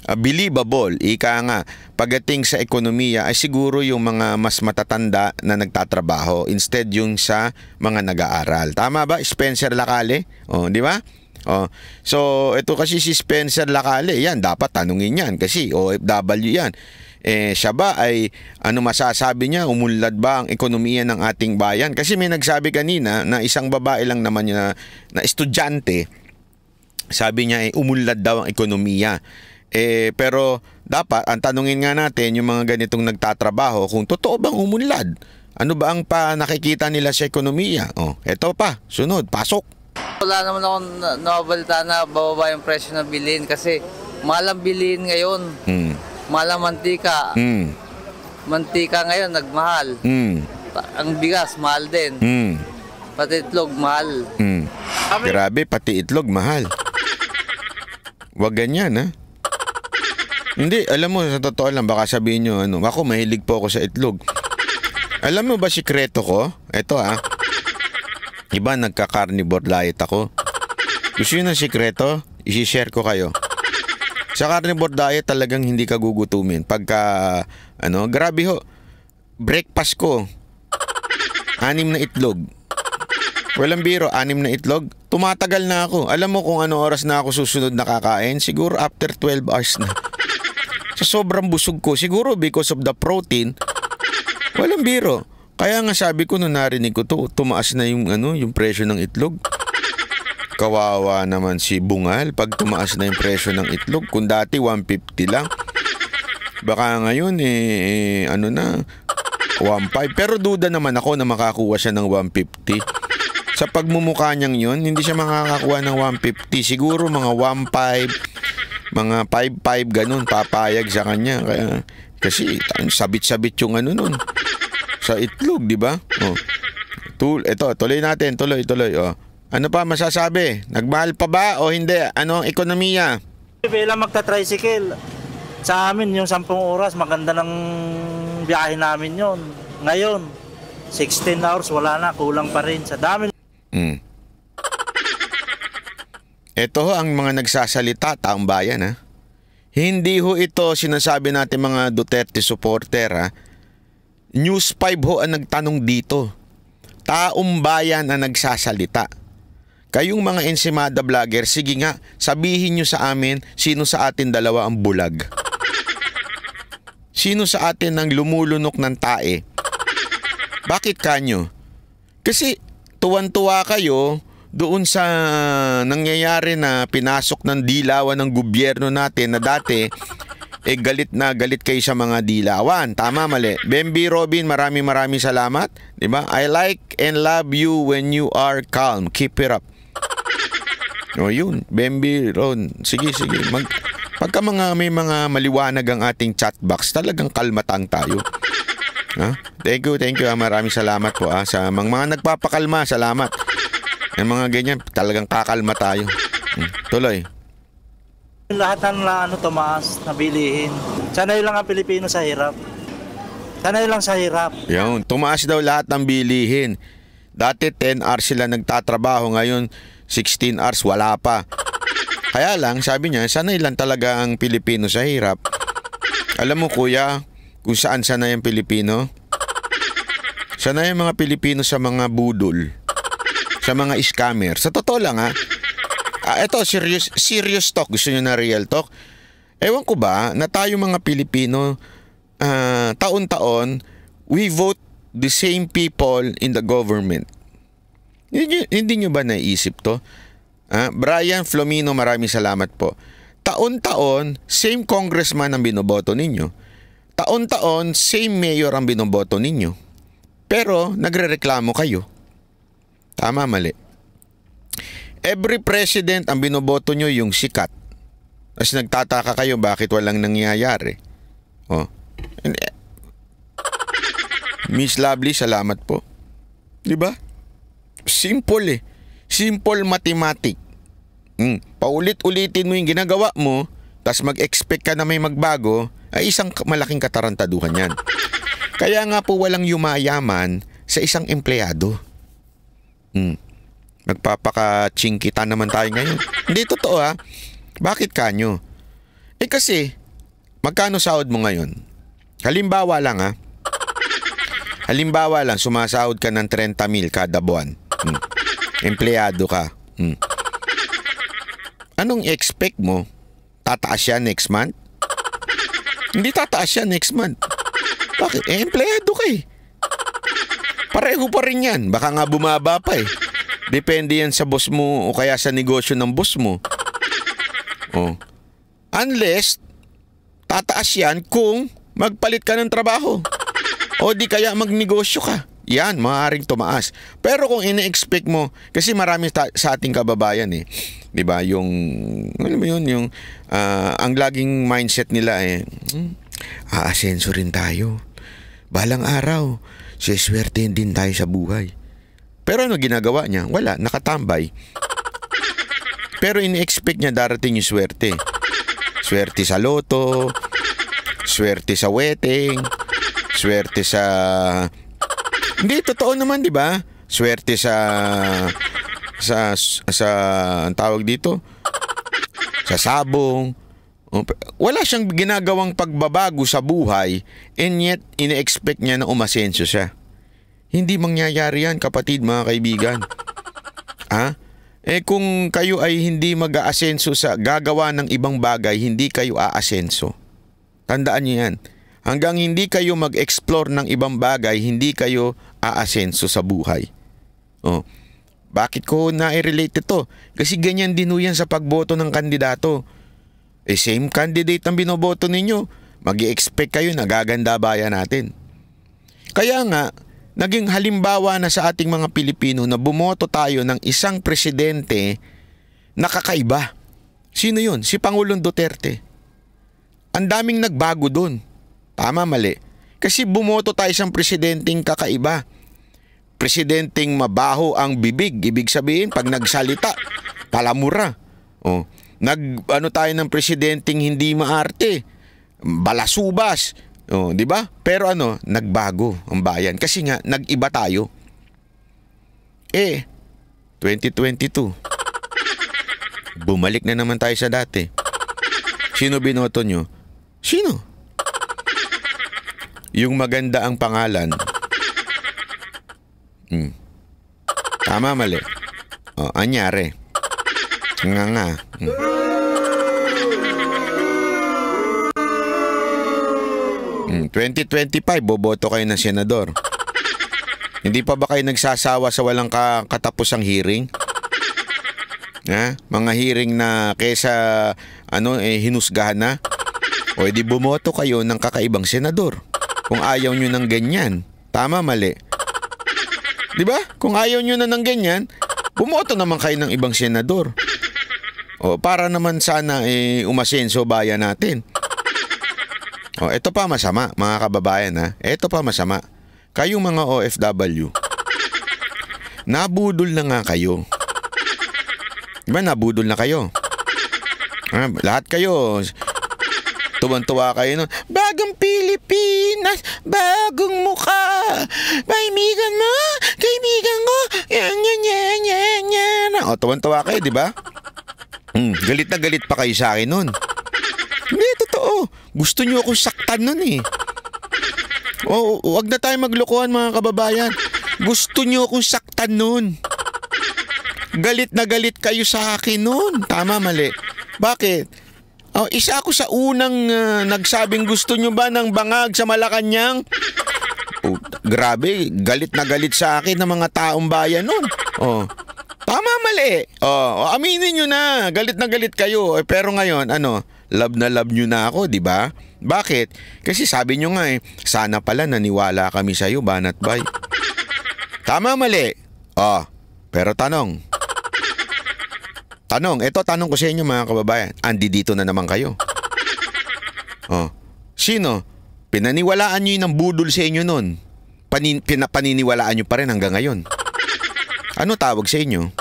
S1: believable, ika nga, pagdating sa ekonomiya ay siguro yung mga mas matatanda na nagtatrabaho instead yung sa mga nag-aaral. Tama ba? Spencer Lacale? Di ba? So, ito kasi si Spencer Lacale, yan, dapat tanungin yan kasi OFW yan. Siya ba ay, masasabi niya, umunlad ba ang ekonomiya ng ating bayan? Kasi may nagsabi kanina na isang babae lang naman na estudyante, sabi niya umunlad daw ang ekonomiya. Pero dapat, ang tanungin nga natin, yung mga ganitong nagtatrabaho, kung totoo bang umunlad? Ano ba ang nakikita nila sa ekonomiya? Eto pa, sunod, pasok.
S12: Wala naman akong nabalita na bababa yung presyo ng bilhin kasi mahal ang bilhin ngayon. Mahal ang mantika. Mantika ngayon nagmahal. Ang bigas mahal din. Pati itlog mahal.
S1: Grabe, pati itlog mahal. Wag ganyan, ha? Hindi, alam mo, sa totoo lang, baka sabihin nyo, ako mahilig po ako sa itlog. Alam mo ba sikreto ko? Ito, ha? Iba, nagka-carnivore diet ako. Gusto nyo ng sikreto? I-share ko kayo. Sa carnivore diet talagang hindi ka gugutumin. Pagka, grabe ho. Breakfast ko, 6 na itlog. Walang biro, 6 na itlog. Tumatagal na ako. Alam mo kung ano oras na ako susunod na kakain? Siguro after 12 hours na. Sa sobrang busog ko, siguro because of the protein, walang biro. Kaya nga sabi ko nung narinig ko to, tumaas na yung presyo ng itlog. Kawawa naman si Bungal pag tumaas na yung presyo ng itlog. Kung dati 150 lang. Baka ngayon 1.5. Pero duda naman ako na makakuha siya ng 150. Sa pagmumukha niyang yun, hindi siya makakakuha ng 150. Siguro mga 1.5, mga 5.5 ganun, papayag sa kanya. Kasi sabit-sabit yung nun. Sa itlog, di ba? Ito, tuloy natin. Tuloy. Ano pa masasabi? Nagmahal pa ba o hindi? Ano ang ekonomiya?
S13: Bilang magta-tricycle, sa amin yung 10 oras, maganda ng biyahe namin yon. Ngayon, 16 hours, wala na, kulang pa rin. Sa dami.
S1: Ito ho ang mga nagsasalita, taong bayan, ha? Hindi ho ito sinasabi natin mga Duterte supporter, ha? News 5 ho ang nagtanong dito. Taong bayan ang nagsasalita. Kayong mga Ensimada vlogger, sige nga, sabihin nyo sa amin sino sa atin dalawa ang bulag. Sino sa atin ang lumulunok ng tae? Bakit kanyo? Kasi tuwan-tuwa kayo doon sa nangyayari na pinasok ng dilawan ng gobyerno natin na dati galit na galit kayo sa mga dilawan. Tama, mali. Bembi Robin, maraming salamat. Diba? I like and love you when you are calm. Keep it up. O yun, Bembi Ron. Sige. Pagka may mga maliwanag ang ating chat box, talagang kalmatang tayo. Ha? Thank you. Maraming salamat po. Sa mga nagpapakalma, salamat. Yung mga ganyan, talagang kakalma tayo. Tuloy.
S13: Lahat ng tumaas na bilihin. Sanay lang ang Pilipino sa hirap. Sanay lang sa hirap.
S1: Yun, tumaas daw lahat ng bilihin. Dati 10 hours sila nagtatrabaho, ngayon 16 hours wala pa. Kaya lang, sabi niya, sanay lang talaga ang Pilipino sa hirap. Alam mo kuya, kung saan sanay ang Pilipino? Sanay ang mga Pilipino sa mga budol, sa mga scammer. Sa totoo lang ito, serious talk. Gusto nyo na real talk? Ewan ko ba, na tayo mga Pilipino, taon-taon, we vote the same people in the government. Hindi nyo ba naisip to? Brian Flomino, maraming salamat po. Taon-taon, same congressman ang binoboto ninyo. Taon-taon, same mayor ang binoboto ninyo. Pero, nagrereklamo kayo. Tama, mali. Every president ang binoboto nyo yung sikat. Tapos nagtataka kayo bakit walang nangyayari. Miss Lovely, salamat po. Diba? Simple Simple mathematic. Paulit-ulitin mo yung ginagawa mo, tapos mag-expect ka na may magbago, ay isang malaking katarantaduhan yan. Kaya nga po walang yumayaman sa isang empleyado. Magpapaka-chingkitan naman tayo ngayon. Hindi totoo ha. Bakit kanyo? Kasi, magkano sahod mo ngayon? Halimbawa lang ha. Halimbawa lang, sumasahod ka ng 30,000 kada buwan. Empleyado ka. Anong expect mo? Tataas yan next month? Hindi tataas yan next month. Bakit? Empleyado ka eh. Pareho pa rin yan. Baka nga bumaba pa eh. Depende yan sa boss mo o kaya sa negosyo ng boss mo. Unless, tataas yan kung magpalit ka ng trabaho. O di kaya magnegosyo ka. Yan, maaaring tumaas. Pero kung ine-expect mo, kasi marami sa ating kababayan eh. 'Di ba? Yung ano mo yun, yung ang laging mindset nila aasenso rin tayo. Balang araw, siswertein din tayo sa buhay. Pero ano ginagawa niya? Wala, nakatambay. Pero ini-expect niya darating yung swerte. Swerte sa loto, swerte sa wedding, swerte sa... Hindi, totoo naman, di ba? Swerte sa ang tawag dito? Sa sabong. Wala siyang ginagawang pagbabago sa buhay, and yet, ine-expect niya na umasenso siya. Hindi mangyayari yan, kapatid, mga kaibigan. Kung kayo ay hindi mag-aasenso sa gagawa ng ibang bagay, hindi kayo aasenso. Tandaan niyo yan. Hanggang hindi kayo mag-explore ng ibang bagay, hindi kayo aasenso sa buhay. Bakit ko na-relate ito? Kasi ganyan din yan sa pagboto ng kandidato. Same candidate ang binoboto ninyo. Mag-i-expect kayo na gaganda bayan natin. Kaya nga, naging halimbawa na sa ating mga Pilipino na bumoto tayo ng isang presidente na kakaiba. Sino yun? Si Pangulong Duterte. Ang daming nagbago dun. Tama, mali. Kasi bumoto tayo isang presidenteng kakaiba. Presidenteng mabaho ang bibig. Ibig sabihin, pag nagsalita, palamura. Nag-ano tayo ng presidenteng hindi maarte. Balasubas. Di ba? Pero nagbago ang bayan. Kasi nga, nag-iba tayo. 2022. Bumalik na naman tayo sa dati. Sino binoto nyo? Sino? Yung maganda ang pangalan. Tama, mali. Anyari. Nga. 2025, boboto kayo ng senador. Hindi pa ba kayo nagsasawa sa walang katapusang hearing? Mga hearing na kesa hinusgahan na? O edi bumoto kayo ng kakaibang senador. Kung ayaw nyo ng ganyan. Tama, mali. Di ba? Kung ayaw nyo na ng ganyan, bumoto naman kayo ng ibang senador. Para naman sana umasenso bayan natin. Ito pa masama, mga kababayan. Ito pa masama. Kayong mga OFW, nabudol na nga kayo. Diba nabudol na kayo? Lahat kayo, tuwan-tuwa kayo nun. Bagong Pilipinas, bagong mukha. Kaibigan mo, kaibigan ko. Yan. Tuwan-tuwa kayo, di ba? Galit na galit pa kayo sa akin nun. Hindi, totoo. Gusto nyo akong saktan nun wag na tayo maglokohan, mga kababayan. Gusto nyo akong saktan nun. Galit na galit kayo sa akin nun. Tama, mali. Bakit? Isa ako sa unang nagsabing gusto nyo ba ng bangag sa Malacanang? Grabe, galit na galit sa akin ng mga taong bayan nun. Tama, mali. Aminin nyo na, galit na galit kayo. Pero ngayon, love na love nyo na ako, di ba? Bakit? Kasi sabi nyo nga sana pala naniwala kami sa'yo, Banat Bay. Tama, mali. Pero tanong, tanong ko sa inyo, mga kababayan, andi dito na naman kayo. Sino? Pinaniwalaan nyo yung budol sa inyo nun. Paniniwalaan nyo pa rin hanggang ngayon. Ano tawag sa inyo?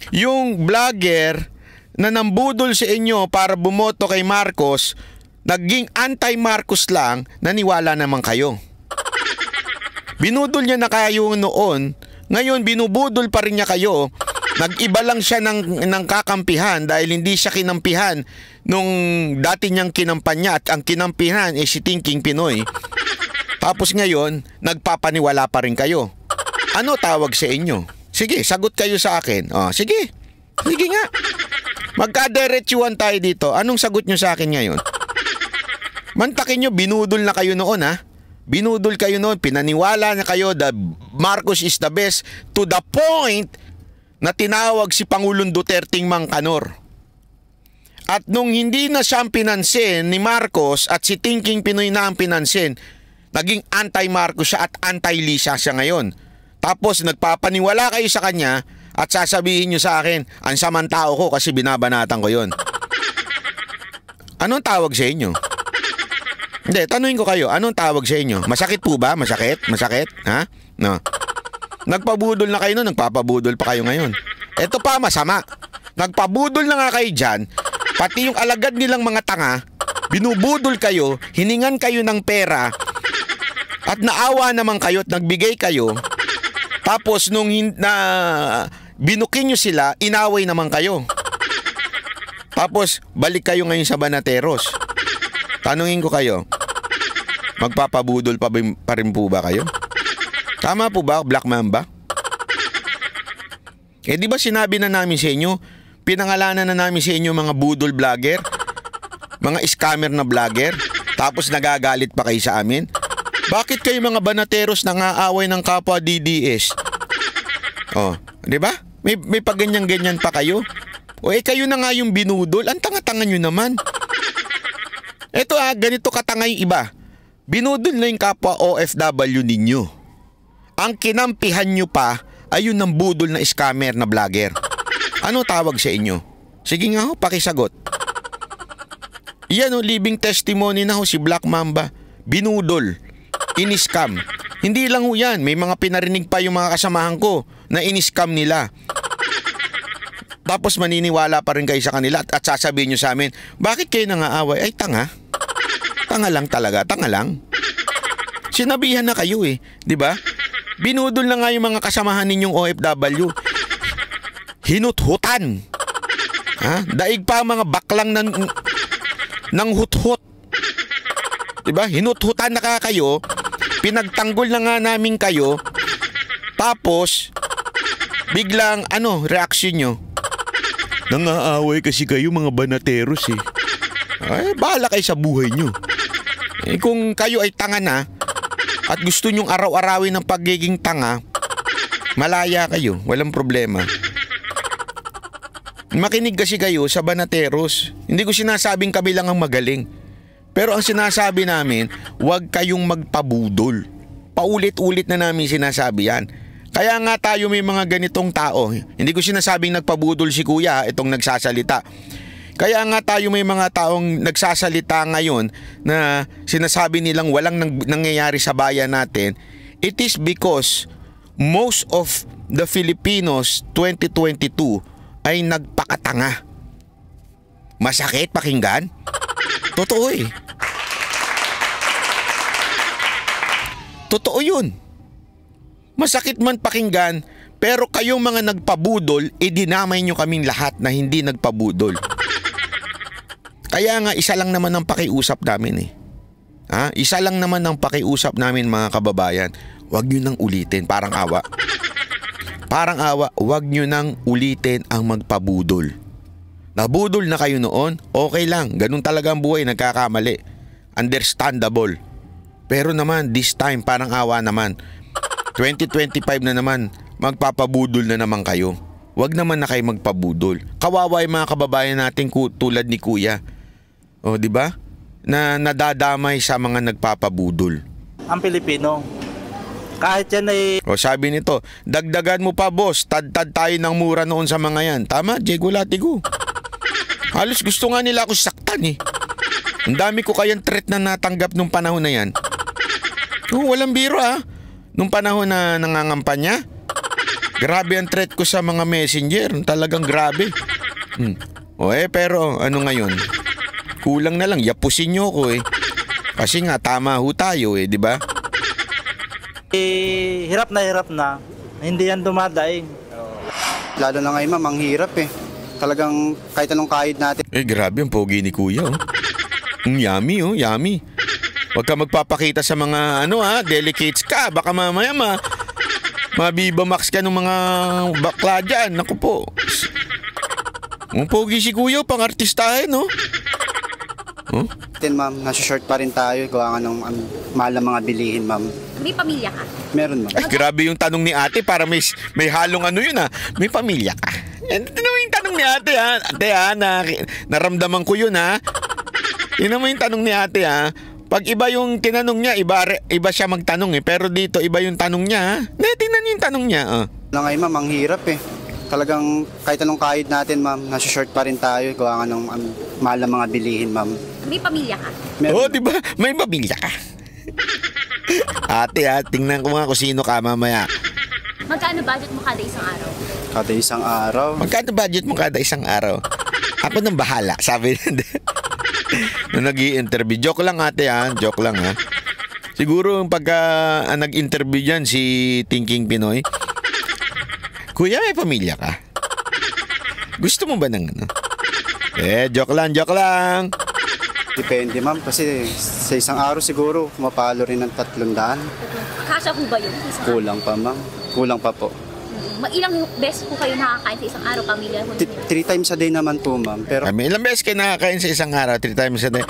S1: Yung vlogger na nambudol sa inyo para bumoto kay Marcos, naging anti-Marcos lang, naniwala naman kayo. Binudol niya na kayo noon, ngayon binubudol pa rin niya kayo. Nag-iba lang siya ng kakampihan dahil hindi siya kinampihan nung dati niyang kinampanya at ang kinampihan si Thinking Pinoy. Tapos ngayon, nagpapaniwala pa rin kayo. Ano tawag sa inyo? Sige, sagot kayo sa akin. Sige nga. Magkadiretsuhan tayo dito. Anong sagot nyo sa akin ngayon? Mantakin nyo, binudol na kayo noon Binudol kayo noon, pinaniwala na kayo that Marcos is the best to the point na tinawag si Pangulong Duterteng Mangkanor. At nung hindi na siyang pinansin ni Marcos at si Thinking Pinoy na ang pinansin, naging anti-Marcos siya at anti-Lisa siya ngayon. Tapos nagpapaniwala kayo sa kanya at sasabihin nyo sa akin, ang samang tao ko kasi binabanatan ko yon. Anong tawag sa inyo? Hindi, tanungin ko kayo, anong tawag sa inyo? Masakit po ba? Masakit? No. Nagpabudol na kayo noon, nagpapabudol pa kayo ngayon. Ito pa masama. Nagpabudol na nga kayo dyan. Pati yung alagad nilang mga tanga, binubudol kayo, hiningan kayo ng pera, at naawa naman kayo at nagbigay kayo. Tapos nung binukin nyo sila, inaway naman kayo. Tapos balik kayo ngayon sa Banateros. Tanungin ko kayo, magpapabudol pa rin po ba kayo? Tama po ba, Black Mamba? Di ba sinabi na namin sa inyo, pinangalanan na namin sa inyo mga budol vlogger, mga scammer na vlogger, tapos nagagalit pa kayo sa amin? Bakit kayo mga Banateros nangaaway ng kapwa DDS? Di ba? May paganyan-ganyan pa kayo. Kayo na nga yung binudol, ang tanga-tanga nyo naman. Eto ganito katanga yung iba. Binudol na yung kapwa OFW ninyo. Ang kinampihan nyo pa ay yun ng budol na scammer na vlogger. Ano tawag sa inyo? Sige nga pakisagot. Yan living testimony na si Black Mamba. Binudol. Iniscam. Hindi lang yan. May mga pinarinig pa yung mga kasamahan ko na iniscam nila. Tapos maniniwala pa rin kayo sa kanila at sasabihin nyo sa amin, bakit kayo nangaaway? Ay tanga. Tanga lang talaga. Tanga lang. Sinabihan na kayo di ba? Binudol na nga yung mga kasamahan ninyong OFW. Hinut-hutan. Daig pa mga baklang ng hut-hut. Diba? Hinut-hutan na kayo. Pinagtanggol na nga namin kayo. Tapos, biglang, reaction nyo? Nangaaway kasi kayo mga Banateros Ay, bahala kayo sa buhay nyo. Kung kayo ay tanga na, at gusto nyong araw-arawin ng pagiging tanga, malaya kayo, walang problema. Makinig kasi kayo sa Banateros. Hindi ko sinasabing kami lang ang magaling. Pero ang sinasabi namin, huwag kayong magpabudol. Paulit-ulit na namin sinasabi yan. Kaya nga tayo may mga ganitong tao. Hindi ko sinasabing nagpabudol si Kuya, itong nagsasalita. Kaya nga tayo may mga taong nagsasalita ngayon na sinasabi nilang walang nangyayari sa bayan natin. It is because most of the Filipinos 2022 ay nagpakatanga. Masakit pakinggan? Totoo Totoo yun. Masakit man pakinggan, pero kayong mga nagpabudol, dinamay nyo kaming lahat na hindi nagpabudol. Kaya nga isa lang naman ang pakiusap namin Isa lang naman ang pakiusap namin mga kababayan. Huwag nyo nang ulitin, parang awa. Parang awa, huwag nyo nang ulitin ang magpabudol. Nabudol na kayo noon, okay lang. Ganun talaga ang buhay, nagkakamali. Understandable. Pero naman, this time, parang awa naman. 2025 na naman, magpapabudol na naman kayo. Huwag naman na kayo magpabudol. Kawawa yung mga kababayan natin tulad ni Kuya. Di ba? Na nadadamay sa mga nagpapabudol.
S13: Ang Pilipino, kahit yan ay...
S1: sabi nito, dagdagan mo pa boss, tad-tad tayo ng mura noon sa mga yan. Tama, Diego Latigo. Halos gusto nga nila ako saktan Ang dami ko kayang threat na natanggap nung panahon na yan. Walang biro Nung panahon na nangangampanya. Grabe ang threat ko sa mga messenger. Talagang grabe. Pero ano ngayon? Kulang na lang, yapusin nyo ko Kasi nga tama ho tayo di ba?
S13: Hirap na. Hindi yan dumadaing.
S3: Lalo na ngayon ma'am, ang hirap Talagang kahit anong kahit natin.
S1: Grabe ang pogi ni Kuya Yummy yummy. Huwag ka magpapakita sa mga delicates ka. Baka mamaya mabiba max ka ng mga bakla dyan. Naku po. Ang pogi si Kuya, pang artistahin
S3: Ma'am, nasa short pa rin tayo. Gawa nga ng mahal na mga bilihin, ma'am.
S10: May pamilya ka?
S3: Meron, ma'am.
S1: Grabe yung tanong ni ate, para may halong yun May pamilya ka? Yung tanong ni ate Ate naramdaman ko yun Yun naman yung tanong ni ate Pag iba yung tinanong niya, iba siya magtanong Pero dito, iba yung tanong niya Tingnan niyo yung tanong niya
S3: Ngayon, ma'am, ang hirap Talagang kahit anong kahit natin, ma'am, nasa short pa rin tayo. Gawa nga ng mahal na mga bilihin, ma'am.
S10: May pamilya ka?
S1: Di ba? May pamilya ka. Ate tingnan ko nga kung sino ka mamaya.
S10: Magkano budget mo kada isang araw?
S14: Kada isang araw?
S1: Magkano budget mo kada isang araw? Ako nang bahala, sabi niya. Nung nag-i-interview. Joke lang ate ha, joke lang ha. Siguro pagka nag-interview dyan si Thinking Pinoy, Kuya, may pamilya ka? Gusto mo ba ng ano? Joke lang, joke lang.
S14: Depende ma'am, kasi sa isang araw siguro mapalo rin ng 300.
S10: Kasya po ba yun?
S14: Kulang pa ma'am, kulang pa po.
S10: Ilang beses po kayo nakakain sa isang araw, pamilya mo?
S14: 3 times a day naman po ma'am. Pero
S1: ilang beses kayo nakakain sa isang araw? 3 times a day.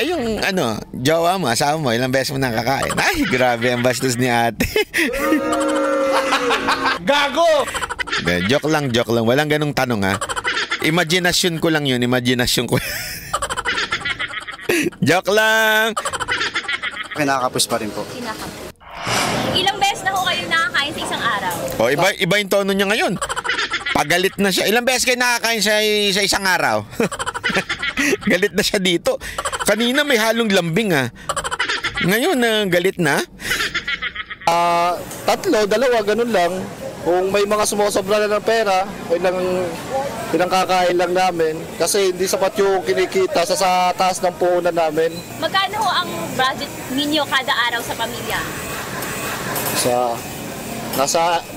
S1: Yung ano, jowa mo, asawa mo, ilang beses mo nakakain? Ay, grabe ang bastos ni ate.
S15: Gago!
S1: Joke lang. Walang ganong tanong ha. Imaginasyon ko lang yun, imaginasyon ko. Joke lang.
S14: Kinakapos pa rin po.
S10: Ilang beses na ho kayo nakakain sa isang araw?
S1: Iba yung tono niya ngayon. Pagalit na siya. Ilang beses kayo nakakain sa isang araw? Galit na siya dito. Kanina may halong lambing ha. Ngayon galit na.
S15: 3, 2, ganun lang. Kung may mga sumusobra na ng pera, pinangkakain lang namin. Kasi hindi sapat yung kinikita sa taas ng puhunan namin.
S10: Magkano ho ang budget ninyo kada araw sa pamilya?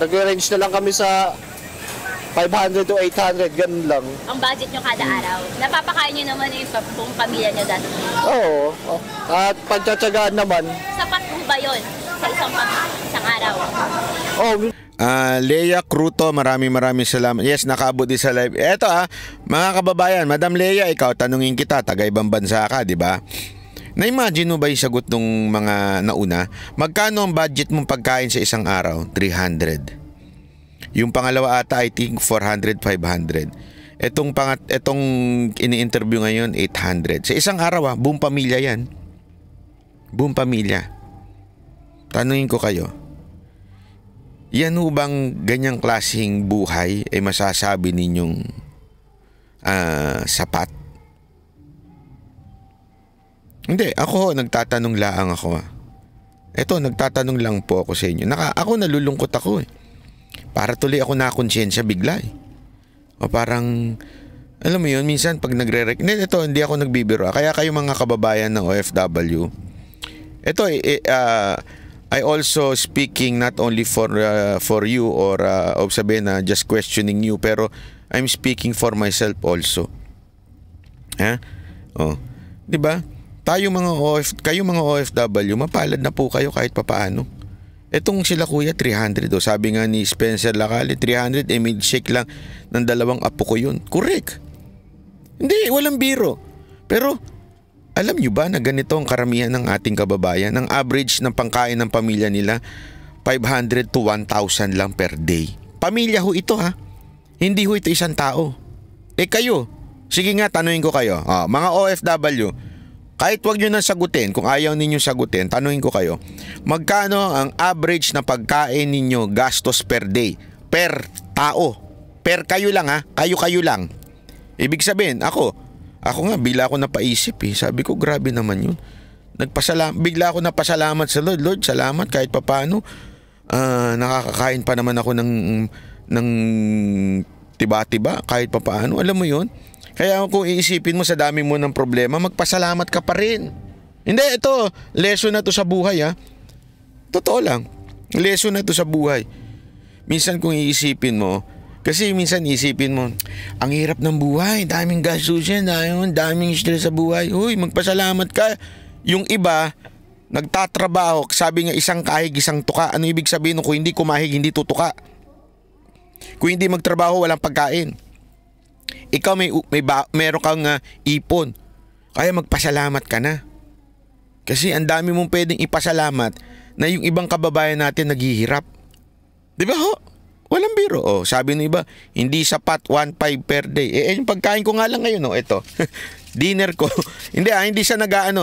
S15: Nag-range na lang kami sa 500 to 800, ganun lang.
S10: Ang budget nyo kada araw? Napapakain nyo naman yung buong pamilya nyo dati?
S15: Oo. At pagtsatsagaan naman.
S10: Sapat po ba yun sa isang araw?
S1: Leia Cruto, maraming salamat. Yes, nakaabot din sa live. Eto mga kababayan, Madam Leia, ikaw, tanungin kita, taga ibang bansa ka, di ba? Na-imagine mo ba yung sagot nung mga nauna? Magkano ang budget mong pagkain sa isang araw? 300. Yung pangalawa ata, I think 400, 500. Etong ini-interview ngayon, 800. Sa isang araw buong pamilya yan. Buong pamilya. Tanungin ko kayo, yan ho bang ganyang klaseng buhay ay masasabi ninyong sapat? Hindi, ako nagtatanong lang ako. Eto, nagtatanong lang po ako sa inyo. Ako nalulungkot ako Para tuloy ako nakonsensya bigla O parang, alam mo yun, minsan pag hindi ako nagbibiro. Kaya kayo mga kababayan ng OFW, ito I also speaking not only for you or sabihin na just questioning you, pero I'm speaking for myself also. Di ba? Kayo mga OFW, mapalad na po kayo kahit papaano. Etong sila kuya 300 sabi nga ni Spencer Lacali, 300 milkshake lang ng 2 apo ko yun. Correct. Hindi, walang biro. Pero alam nyo ba na ganito ang karamihan ng ating kababayan? Ang average ng pangkain ng pamilya nila 500 to 1,000 lang per day. Pamilya ho ito Hindi ho ito isang tao. Kayo, sige nga tanungin ko kayo, mga OFW, kahit wag nyo nang sagutin, kung ayaw ninyo sagutin, tanungin ko kayo, magkano ang average na pagkain ninyo gastos per day? Per tao. Per kayo lang Kayo lang. Ibig sabihin, ako nga, bigla ako napaisip Sabi ko, grabe naman yun. Bigla ako napasalamat sa Lord. Lord, salamat kahit papaano. Nakakakain pa naman ako ng tiba-tiba kahit papaano. Alam mo yun? Kaya kung iisipin mo sa dami mo ng problema, magpasalamat ka pa rin. Hindi, ito, lesson na to sa buhay Totoo lang. Lesson na to sa buhay. Minsan kung iisipin mo, kasi minsan isipin mo, ang hirap ng buhay, daming gastusin, daming stress sa buhay. Uy, magpasalamat ka. Yung iba, nagtatrabaho, sabi nga isang kahig, isang tuka. Ano ibig sabihin kung hindi kumahig, hindi tutuka? Kung hindi magtrabaho, walang pagkain. Ikaw meron kang ipon. Kaya magpasalamat ka na. Kasi ang dami mong pwedeng ipasalamat na yung ibang kababayan natin naghihirap. Di ba ho? Walang biro. Sabi ng iba, hindi sapat 1.5 per day. Yung pagkain ko nga lang ngayon ito. Dinner ko. Hindi siya nag-aano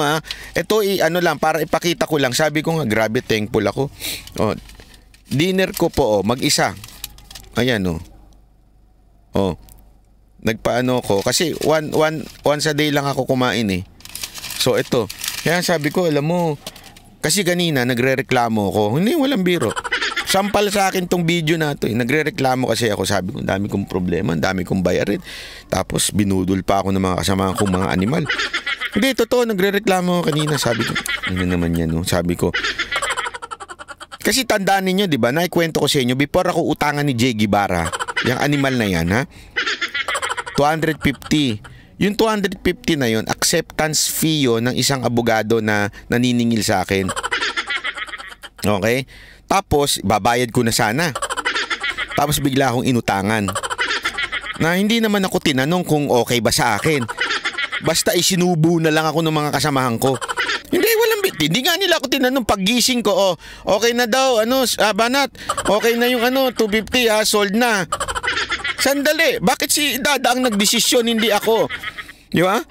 S1: Ito lang para ipakita ko lang. Sabi ko nga, grabe thankful ako. Dinner ko po mag-isa. Ayan nagpaano ko kasi once a day lang ako kumain So ito, kaya sabi ko, alam mo, kasi kanina nagrereklamo ko, hindi, walang biro. Sampal sa akin tong video na to. Nagrereklamo kasi ako. Sabi ko, ang dami kong problema, ang dami kong bayarin. Tapos binudol pa ako ng mga kasama kong mga animal. Hindi, totoo, nagrereklamo ako kanina. Sabi ko, ano naman yan, no? Sabi ko, kasi tandaan ninyo, di ba? Naikwento ko sa inyo, before ako utangan ni Jay Guevara, yung animal na yan, ha? 250. Yung 250 na yun, acceptance fee yun ng isang abogado na naniningil sa akin. Okay? Tapos, babayad ko na sana. Tapos bigla akong inutangan. Na hindi naman ako tinanong kung okay ba sa akin. Basta isinubo na lang ako ng mga kasamahan ko. Hindi nga nila ako tinanong paggising ko, okay na daw, Banat, okay na yung 250 sold na. Sandali, bakit si Dada ang nagdesisyon, hindi ako? Di ba?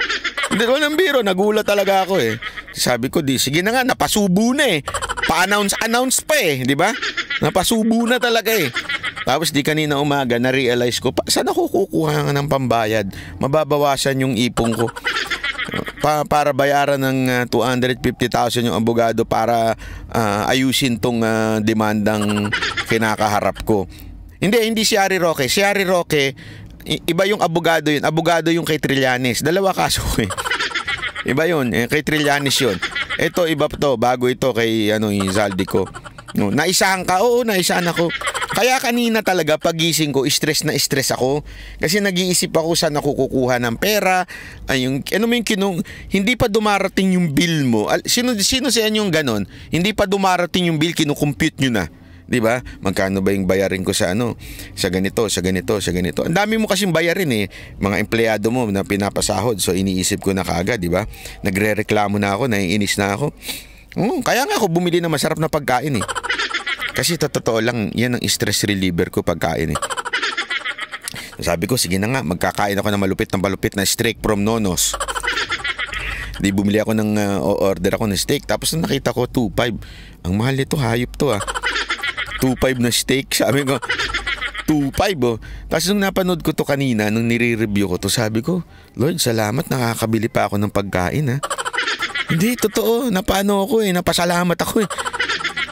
S1: Walang biro, nagulat talaga ako eh. Sabi ko, sige na nga, napasubo na eh. Pa-announce pa eh, di ba? Napasubo na talaga eh. Tapos di kanina umaga, na-realize ko, saan ako kukuha ng pambayad? Mababawasan yung ipong ko. Para bayaran ng 250,000 yung abogado para ayusin tong demandang kinakaharap ko. Hindi si Harry Roque. Si Harry Roque, iba yung abogado yun. Abogado yung kay Trillanes. Dalawa kaso eh. Iba yun, kay Trillanes yun. Ito, iba to. Bago ito kay Zaldico. No, naisahan ka? Oo, naisahan ako. Kaya kanina talaga pagising ko, stress na stress ako. Kasi nag-iisip ako saan ako kukuha ng pera. Hindi pa dumarating yung bill mo. Sino sa inyo yung ganon? Hindi pa dumarating yung bill, kinukompute nyo na. Diba? Magkano ba yung bayarin ko sa sa ganito, sa ganito, sa ganito. Ang dami mo kasing bayarin eh. Mga empleyado mo na pinapasahod. So iniisip ko na kaagad, diba? Nagre-reklamo na ako, naiinis na ako. Kaya nga ako bumili ng masarap na pagkain eh. Kasi totoo lang, yan ang stress reliever ko pagkain eh. Sabi ko, sige na nga, magkakain ako ng malupit na steak from Nonos. Di bumili ako order ako ng steak. Tapos nakita ko, 2.5. Ang mahal nito, hayop to 2.5 na steak. Sabi ko, 2.5 Tapos nung napanood ko to kanina, nung nire-review ko to, sabi ko, Lord, salamat, nakakabili pa ako ng pagkain Hindi, totoo, napano ako napasalamat ako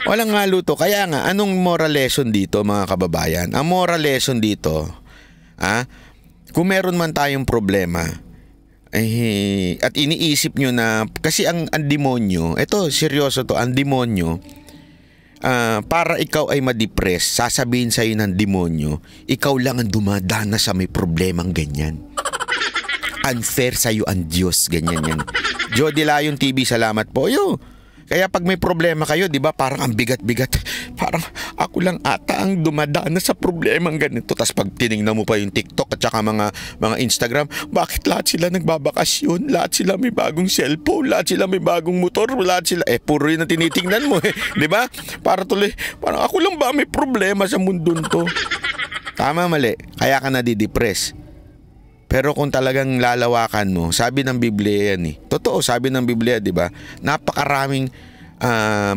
S1: Walang nga luto. Kaya nga, anong moral lesson dito mga kababayan? Ang moral lesson dito, kung meron man tayong problema, at iniisip nyo na, kasi ang demonyo, ito seryoso to, ang demonyo, para ikaw ay ma-depress, sasabihin sa'yo ng demonyo, ikaw lang ang dumadana sa may problemang ganyan. Unfair sa'yo ang Diyos, ganyan yan. Jody Layon TV, salamat po. Kaya pag may problema kayo, di ba, parang ang bigat-bigat. Parang ako lang ata ang dumadana sa problemang ganito. Tapos pag tinignan mo pa yung TikTok at saka mga Instagram, bakit lahat sila nagbabakasyon? Lahat sila may bagong cellphone, lahat sila may bagong motor, lahat sila, puro yun ang tinitingnan mo di ba? Parang ako lang ba may problema sa mundo to? Tama, mali. Kaya ka nadidepress. Pero kung talagang lalawakan mo, sabi ng Biblia yan Totoo, sabi ng Biblia, di ba? Napakaraming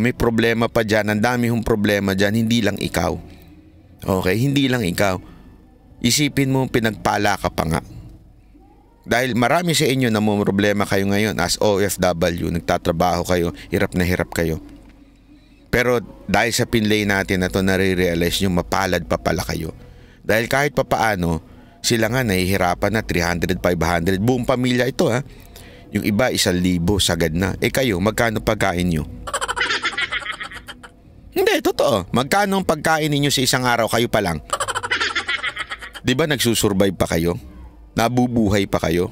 S1: may problema pa dyan. Ang dami hong problema dyan, hindi lang ikaw. Okay, hindi lang ikaw. Isipin mo, pinagpala ka pa nga. Dahil marami sa inyo na may problema kayo ngayon as OFW, nagtatrabaho kayo, hirap na hirap kayo. Pero dahil sa pinlay natin na ito, nare-realize nyo, mapalad pa pala kayo. Dahil kahit pa paano, sila nga nahihirapan na 300, 500. Buong pamilya ito Yung iba 1,000 sagad na. Kayo, magkano pagkain nyo? Hindi, totoo. Magkano ang pagkain ninyo sa isang araw, kayo pa lang? Di ba nagsusurvive pa kayo? Nabubuhay pa kayo?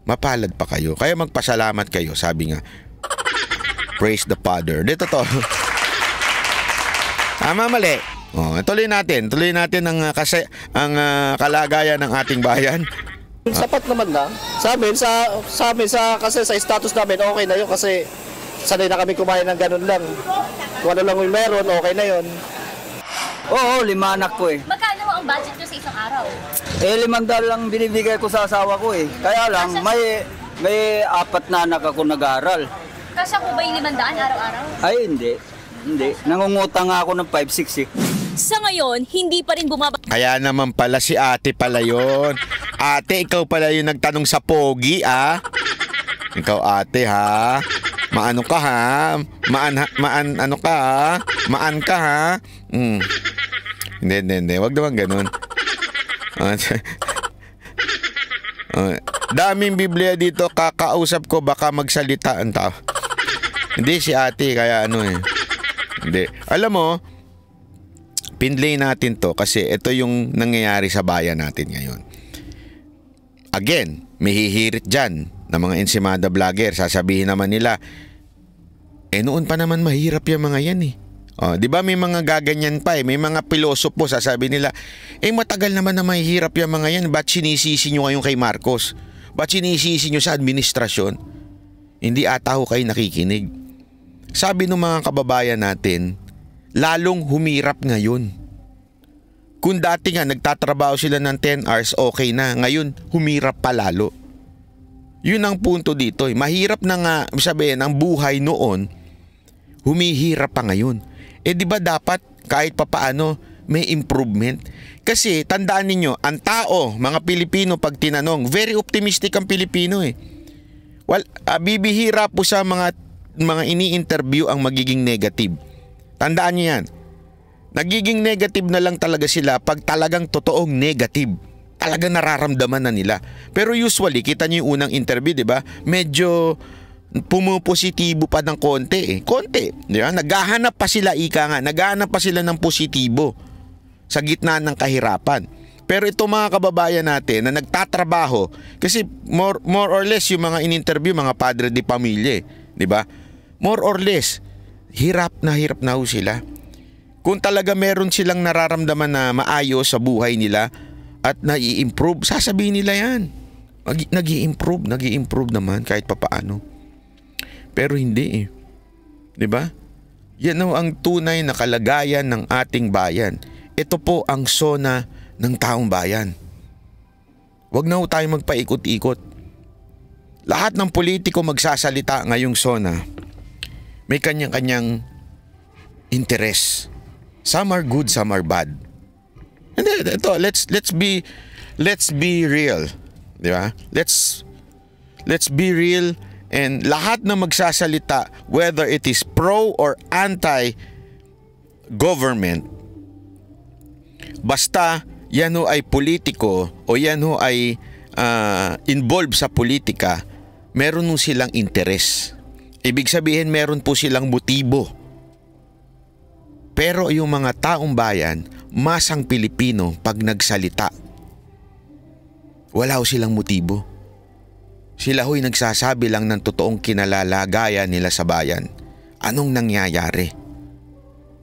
S1: Mapalad pa kayo. Kaya magpasalamat kayo, sabi nga. Praise the Father. Di, totoo. Tama, mali. Tuloy natin ang kalagayan ng ating bayan.
S15: Sapat naman na. Sa amin kasi sa status namin okay na 'yun kasi sanay na kami kumain ng ganun lang. Kung ano lang yung meron, okay na 'yun.
S11: Oo, 5 anak ko
S10: Magkano ang budget nyo sa isang araw?
S11: 500 lang binibigay ko sa asawa ko Kaya lang, may 4 na anak ako nag-aaral.
S10: Kasya ko ba yung 500 araw-araw?
S11: Ay, hindi. Nangungutang nga ako ng 5-6
S9: Sa ngayon, hindi pa rin bumaba.
S1: Kaya naman pala si ate pala yon. Ate, ikaw pala yung nagtanong sa pogi Ikaw ate Maano ka ha? Ano ka ha? Maan ka ha? Hindi. Wag naman ganun. Daming Biblia dito, kakausap ko baka magsalita ang tao. Hindi si ate, kaya Hindi. Alam mo, pinlay natin to kasi ito yung nangyayari sa bayan natin ngayon. Again, may hihirit dyan ng mga ensimada vlogger. Sasabihin naman nila, noon pa naman mahirap yung mga yan eh. Di ba may mga gaganyan pa eh. May mga pilosopo sasabi nila, matagal naman na mahirap yung mga yan. Ba't sinisisi nyo ngayon kay Marcos? Ba't sinisisi nyo sa administrasyon? Hindi ata ho kayo nakikinig. Sabi ng mga kababayan natin, lalong humirap ngayon. Kung dati nga nagtatrabaho sila ng 10 hours, okay na. Ngayon, humirap pa lalo. Yun ang punto dito. Mahirap na nga sabihin ang buhay noon, humihirap pa ngayon. Di ba dapat kahit papaano may improvement? Kasi tandaan ninyo, ang tao, mga Pilipino pag tinanong, very optimistic ang Pilipino eh. Bibihira po sa mga ini-interview ang magiging negative. Tandaan niyo yan. Nagiging negative na lang talaga sila pag talagang totoong negative. Talagang nararamdaman na nila. Pero usually, kita niyo yung unang interview, di ba? Medyo pumupositibo pa ng konti eh. Konti. Di ba? Naghahanap pa sila, naghahanap pa sila ng positibo sa gitna ng kahirapan. Pero ito mga kababayan natin na nagtatrabaho, kasi more or less yung mga in-interview, mga padre de pamilya, di ba? More or less, hirap na ho sila. Kung talaga meron silang nararamdaman na maayos sa buhay nila at nai-improve, sasabihin nila yan. Nag-i-improve naman kahit papaano. Pero hindi eh. Di ba? Yan ang tunay na kalagayan ng ating bayan. Ito po ang sona ng taong bayan. Huwag na ho tayo magpaikot-ikot. Lahat ng politiko magsasalita ngayong sona. May kanyang-kanyang interes. Some are good, some are bad. And ito, let's be real, di ba? Let's be real, and lahat na magsasalita, whether it is pro or anti government, basta yan ho ay politiko o yan ho ay involved sa politika, meron ho silang interes. Ibig sabihin meron po silang motibo. Pero yung mga taong bayan, masang Pilipino pag nagsalita, wala ho silang motibo. Sila ho'y nagsasabi lang ng totoong kinalalagayan nila sa bayan. Anong nangyayari?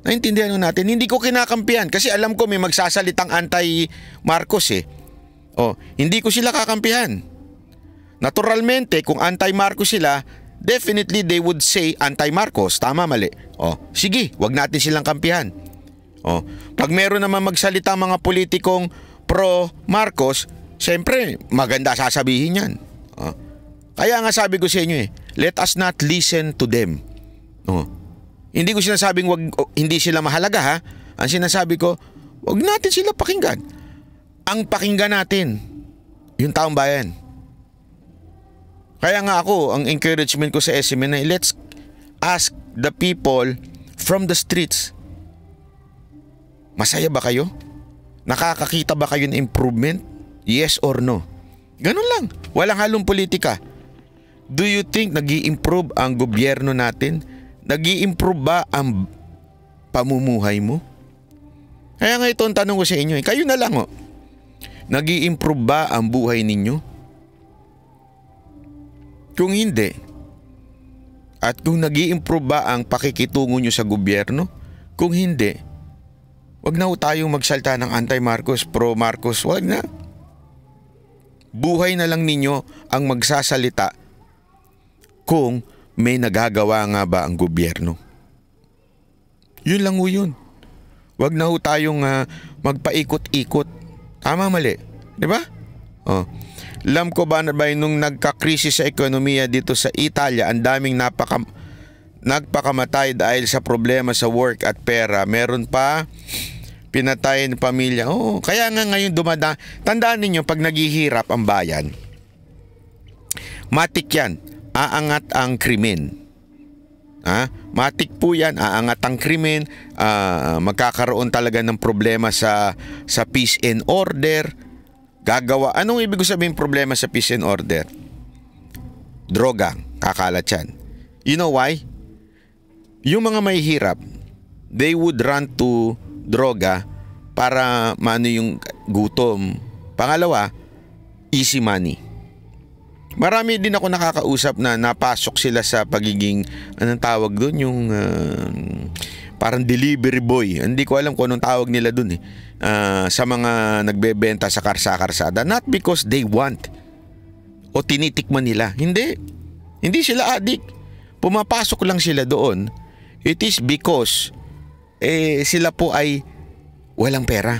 S1: Naintindihan natin, hindi ko kinakampihan kasi alam ko may magsasalitang anti-Marcos eh. Hindi ko sila kakampihan. Naturalmente, kung anti-Marcos sila, definitely they would say anti-Marcos. Tama, mali? Sige, wag natin silang kampihan. Pag meron naman magsalita mga politikong pro-Marcos, siyempre, maganda sasabihin yan. Kaya nga sabi ko sa inyo let us not listen to them. Hindi ko sinasabing hindi sila mahalaga ha. Ang sinasabi ko, wag natin sila pakinggan. Ang pakinggan natin, yung taong bayan. Kaya nga ako, ang encouragement ko sa SMNI, let's ask the people from the streets. Masaya ba kayo? Nakakakita ba kayo ng improvement? Yes or no? Ganun lang. Walang halong politika. Do you think nag-i-improve ang gobyerno natin? Nag-i-improve ba ang pamumuhay mo? Kaya nga ito ang tanong ko sa inyo. Kayo na lang Nag-i-improve ba ang buhay ninyo? Kung hindi, at kung nag-i-improve ba ang pakikitungo nyo sa gobyerno? Kung hindi, wag na tayong magsalta ng anti-Marcos, pro-Marcos, wag na. Buhay na lang ninyo ang magsasalita kung may nagagawa nga ba ang gobyerno. Yun lang yun. Wag na tayong magpaikot-ikot. Tama, mali. Di ba? Alam ko ba nung nagka-krisis sa ekonomiya dito sa Italia, ang daming nagpakamatay dahil sa problema sa work at pera. Meron pa pinatay ng pamilya. Kaya nga ngayon tandaan ninyo, pag naghihirap ang bayan, matik yan, aangat ang krimen. Matik po yan, aangat ang krimen, magkakaroon talaga ng problema sa peace and order. Anong ibig sabihin problema sa peace and order? Droga, kakalat yan. You know why? Yung mga mahihirap, they would run to droga para maano yung gutom. Pangalawa, easy money. Marami din ako nakakausap na napasok sila sa pagiging, anong tawag doon, yung parang delivery boy. Hindi ko alam kung anong tawag nila doon sa mga nagbebenta sa karsada. Not because they want o tinitikman nila. Hindi sila addict. Pumapasok lang sila doon. It is because sila po ay walang pera.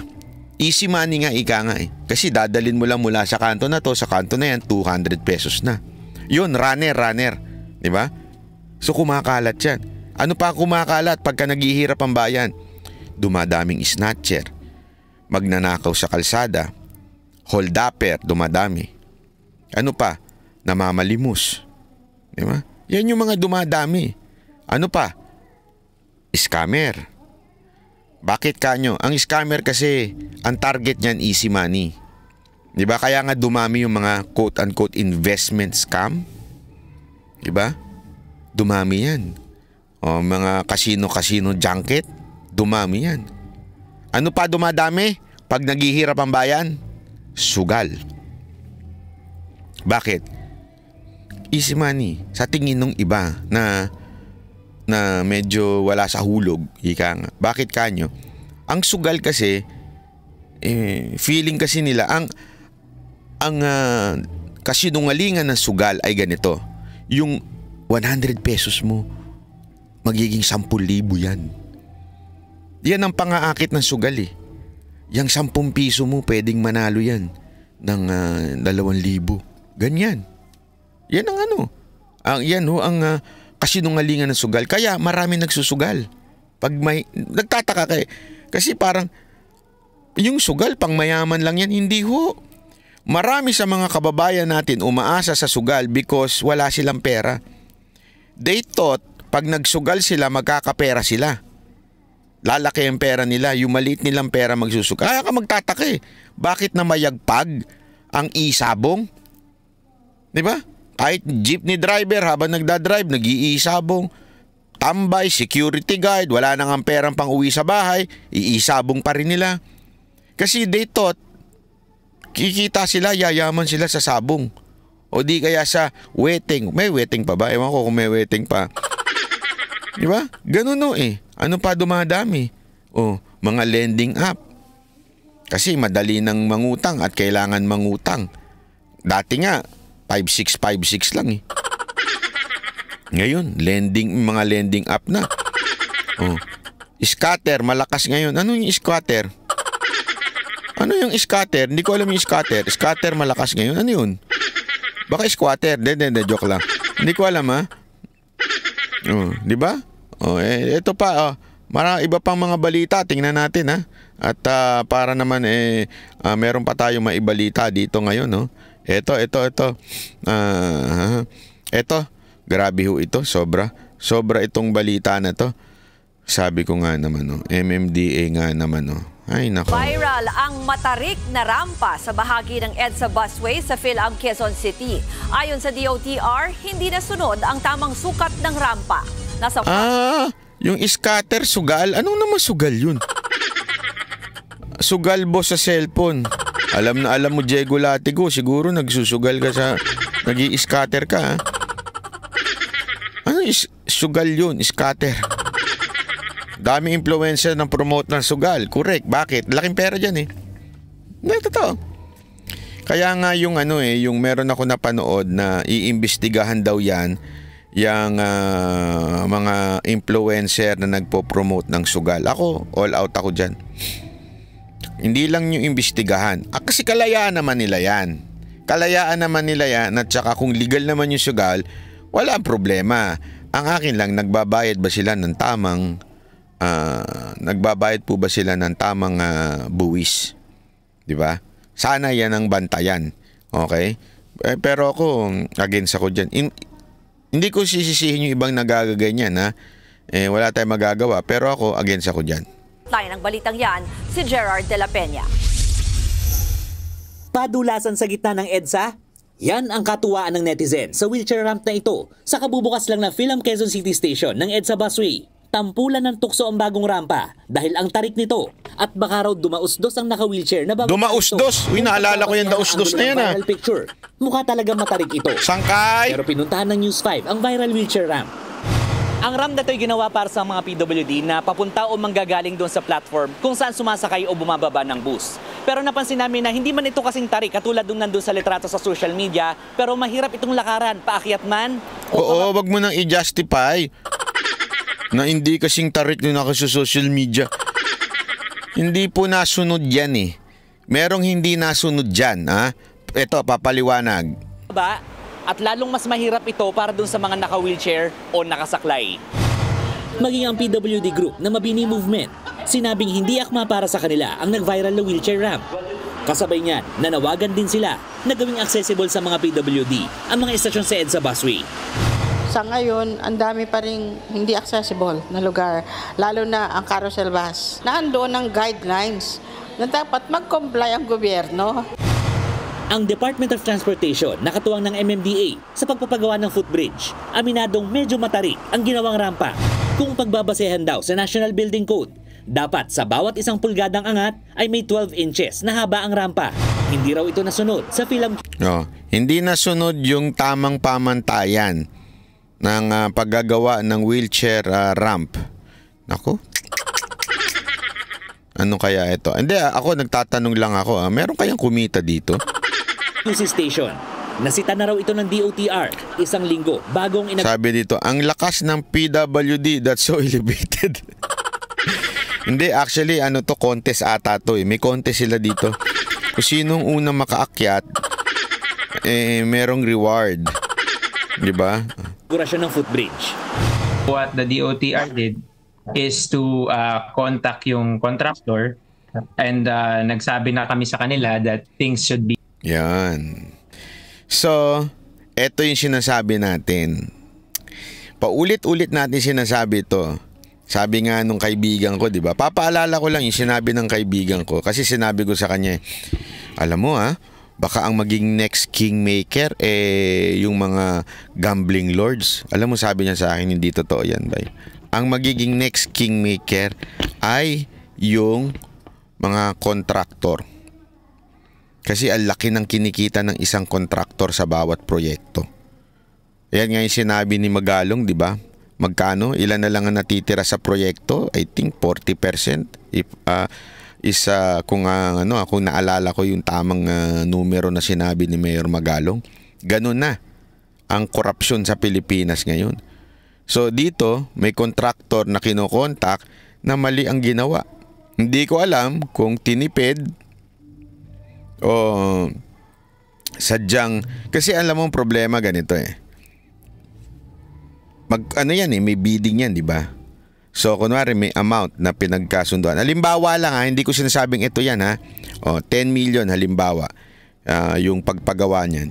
S1: Easy money nga, ika nga Kasi dadalin mo lang mula sa kanto na to, sa kanto na yan, 200 pesos na. Yun, runner. Di ba? So kumakalat yan. Ano pa kumakalat pagka naghihirap ang bayan? Dumadaming snatcher, magnanakaw sa kalsada, hold-upper, dumadami. Ano pa? Namamalimos. Di ba? Yan yung mga dumadami. Ano pa? Scammer. Bakit kanyo? Ang scammer kasi, ang target niyan easy money. Diba? Kaya nga dumami yung mga quote-unquote investment scam. Diba? Dumami yan. O mga casino junket, dumami yan. Ano pa dumadami? Pag naghihirap ang bayan? Sugal. Bakit? Easy money. Sa tingin ng iba na medyo wala sa hulog, ika nga. Bakit kanyo? Ang sugal kasi, feeling kasi nila, ang kasinungalingan ng sugal ay ganito. Yung 100 pesos mo, magiging 10,000 yan. Yan ang pangaakit ng sugal Yang 10 piso mo, pwedeng manalo yan ng 2,000. Ganyan. Yan ang ang kasinungalingan ng sugal. Kaya marami nagsusugal. Pag may nagtataka kasi parang yung sugal pang mayaman lang yan, hindi ho. Marami sa mga kababayan natin umaasa sa sugal because wala silang pera. They thought pag nagsugal sila, magkakapera sila. Lalaki ang pera nila, yung maliit nilang pera magsusugal. Kaya ka magtataka bakit na mayagpag ang isabong? 'Di ba? Kahit jeepney driver habang nagdadrive, nag-iisabong. Tambay, security guard, wala nang ang perang pang uwi sa bahay, iisabong pa rin nila. Kasi they thought, kikita sila, yayaman sila sa sabong. O di kaya sa wedding. May wedding pa ba? Ewan ko kung may wedding pa. Di ba? Ganun Ano pa dumadami? Mga lending app. Kasi madali nang mangutang at kailangan mangutang. Dati nga, 5656 lang Ngayon, mga lending app na. Scatter, malakas ngayon. Ano yung scatter? Ano yung scatter? Hindi ko alam yung scatter. Scatter, malakas ngayon. Ano yun? Baka squatter. Hindi, joke lang. Hindi ko alam di ba? Ito pa. Iba pang mga balita. Tingnan natin At para naman meron pa tayong maibalita dito ngayon Ito. Grabe ho ito. Sobra itong balita na to. Sabi ko nga naman MMDA nga naman Ay nako.
S16: Viral ang matarik na rampa sa bahagi ng EDSA busway sa Phil-Am, Quezon City. Ayon sa DOTR, hindi nasunod ang tamang sukat ng rampa.
S1: Yung scatter sugal? Anong naman sugal yun? Sugal boss sa cellphone. Alam mo Diego Latigo, siguro nagsusugal ka nag-i-scatter ka Ano sugal yun? Scatter. Dami influencer ng promote ng sugal. Correct. Bakit? Laking pera dyan Totoo. Kaya nga yung yung meron ako napanood na iimbestigahan daw yan yung mga influencer na nagpo-promote ng sugal. Ako, all out ako dyan. Hindi lang yung imbestigahan. Kasi kalayaan naman nila yan. At saka kung legal naman yung sugal, wala ang problema. Ang akin lang, nagbabayad ba sila ng tamang nagbabayad po ba sila ng tamang buwis? Di ba? Sana yan ang bantayan. Okay? Pero ako, against ako dyan. Hindi ko sisisihin yung ibang nagagaganyan, ha. Wala tayong magagawa, pero ako, against ako dyan.
S16: Tayo ng balitang yan, si Gerard de la Peña.
S17: Padulasan sa gitna ng EDSA? Yan ang katuwaan ng netizen sa wheelchair ramp na ito sa kabubukas lang na PhilAm Quezon City Station ng EDSA Busway. Tampulan ng tukso ang bagong rampa dahil ang tarik nito at baka raw dumausdos ang naka-wheelchair na bababa.
S1: Dumausdos? Uy, naalala ko yung dausdos na yan, ha.
S17: Picture. Mukha talaga matarik ito.
S1: Sangkay!
S17: Pero pinuntahan ng News 5 ang viral wheelchair ramp.
S18: Ang ramp na ito'y ginawa para sa mga PWD na papunta o manggagaling doon sa platform kung saan sumasakay o bumababa ng bus. Pero napansin namin na hindi man ito kasing tarik katulad nung nandun sa litrato sa social media, pero mahirap itong lakaran, paakyat man.
S1: Oo, wag mo nang i-justify na hindi kasing tarik nung naka sa social media. Hindi po nasunod yan eh. Merong hindi nasunod dyan, ha? Ito, papaliwanag.
S18: At lalong mas mahirap ito para dun sa mga naka-wheelchair o nakasaklay.
S17: Maging ang PWD group na Mabini Movement, sinabing hindi akma para sa kanila ang nag-viral na wheelchair ramp. Kasabay niyan, nanawagan din sila na gawing accessible sa mga PWD ang mga estasyon sa EDSA Busway.
S19: Sa ngayon, ang dami pa rin hindi accessible na lugar, lalo na ang carousel bus. Naandoon ang guidelines na dapat mag-comply ang gobyerno.
S17: Ang Department of Transportation nakatuwang ng MMDA sa pagpapagawa ng footbridge. Aminadong medyo matarik ang ginawang rampa. Kung pagbabasehan daw sa National Building Code, dapat sa bawat isang pulgadang angat ay may 12 inches na haba ang rampa. Hindi raw ito nasunod sa PhilAm.
S1: No, hindi nasunod yung tamang pamantayan ng paggagawa ng wheelchair ramp. Nako. Ano kaya ito? Hindi, ako nagtatanong lang ako. Meron kayang kumita dito?
S17: Station. Nasita na raw ito ng DOTR isang linggo bagong
S1: Sabi dito, ang lakas ng PWD, that's so elevated. Hindi, actually, contest ata to eh. May contest sila dito. Kung sinong unang makaakyat, merong reward. Diba?
S17: Kurasyon ng footbridge.
S20: What the DOTR did is to contact yung contractor and nagsabi na kami sa kanila that things should be.
S1: Yan. So, eto yung sinasabi natin. Paulit-ulit natin sinasabi ito. Sabi nga nung kaibigan ko, di ba? Papaalala ko lang yung sinabi ng kaibigan ko. Kasi sinabi ko sa kanya, alam mo baka ang maging next kingmaker, yung mga gambling lords. Alam mo, sabi niya sa akin, hindi totoo yan, bay. Ang magiging next kingmaker ay yung mga kontraktor. Kasi ang laki ng kinikita ng isang kontraktor sa bawat proyekto. Yan nga yung sinabi ni Magalong, di ba? Magkano? Ilan na lang ang natitira sa proyekto? I think 40%. Kung naalala ko yung tamang numero na sinabi ni Mayor Magalong. Ganun na ang korupsyon sa Pilipinas ngayon. So dito, may kontraktor na kinokontak na mali ang ginawa. Hindi ko alam kung tinipid o sadyang, kasi alam mo ang problema ganito may bidding yan, di ba? So kunwari may amount na pinagkasunduan. Halimbawa lang hindi ko sinasabing ito yan 10 million halimbawa yung pagpagawa niyan.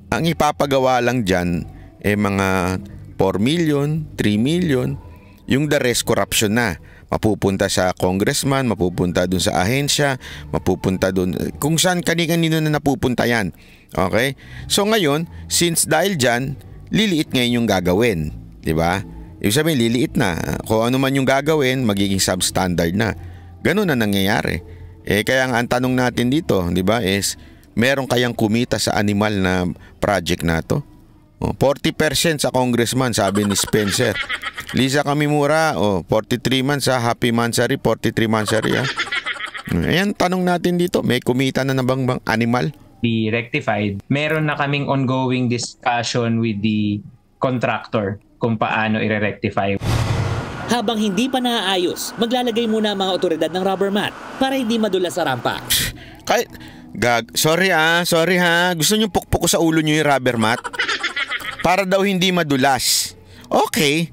S1: Ang ipapagawa lang dyan mga 4 million, 3 million, yung the rest corruption na. Mapupunta sa congressman, mapupunta dun sa ahensya, mapupunta dun kung saan kanino na napupunta yan. Okay? So ngayon, since dahil dyan, liliit ngayon yung gagawin. Diba? Ibig sabihin, liliit na. Kung ano man yung gagawin, magiging substandard na. Ganun na nangyayari. Kaya nga ang tanong natin dito, diba, is meron kayang kumita sa animal na project na to? 40% sa congressman, sabi ni Spencer. Lisa Kamimura, 43 months happy mansari, 43 mansari Ayan, tanong natin dito, may kumita na bang animal?
S20: Be rectified. Meron na kaming ongoing discussion with the contractor kung paano i-rectify.
S17: Habang hindi pa naaayos, maglalagay muna ang mga otoridad ng rubber mat para hindi madulas sa rampa.
S1: Sorry gusto nyo pukpuk ko sa ulo nyo yung rubber mat? Para daw hindi madulas. Okay.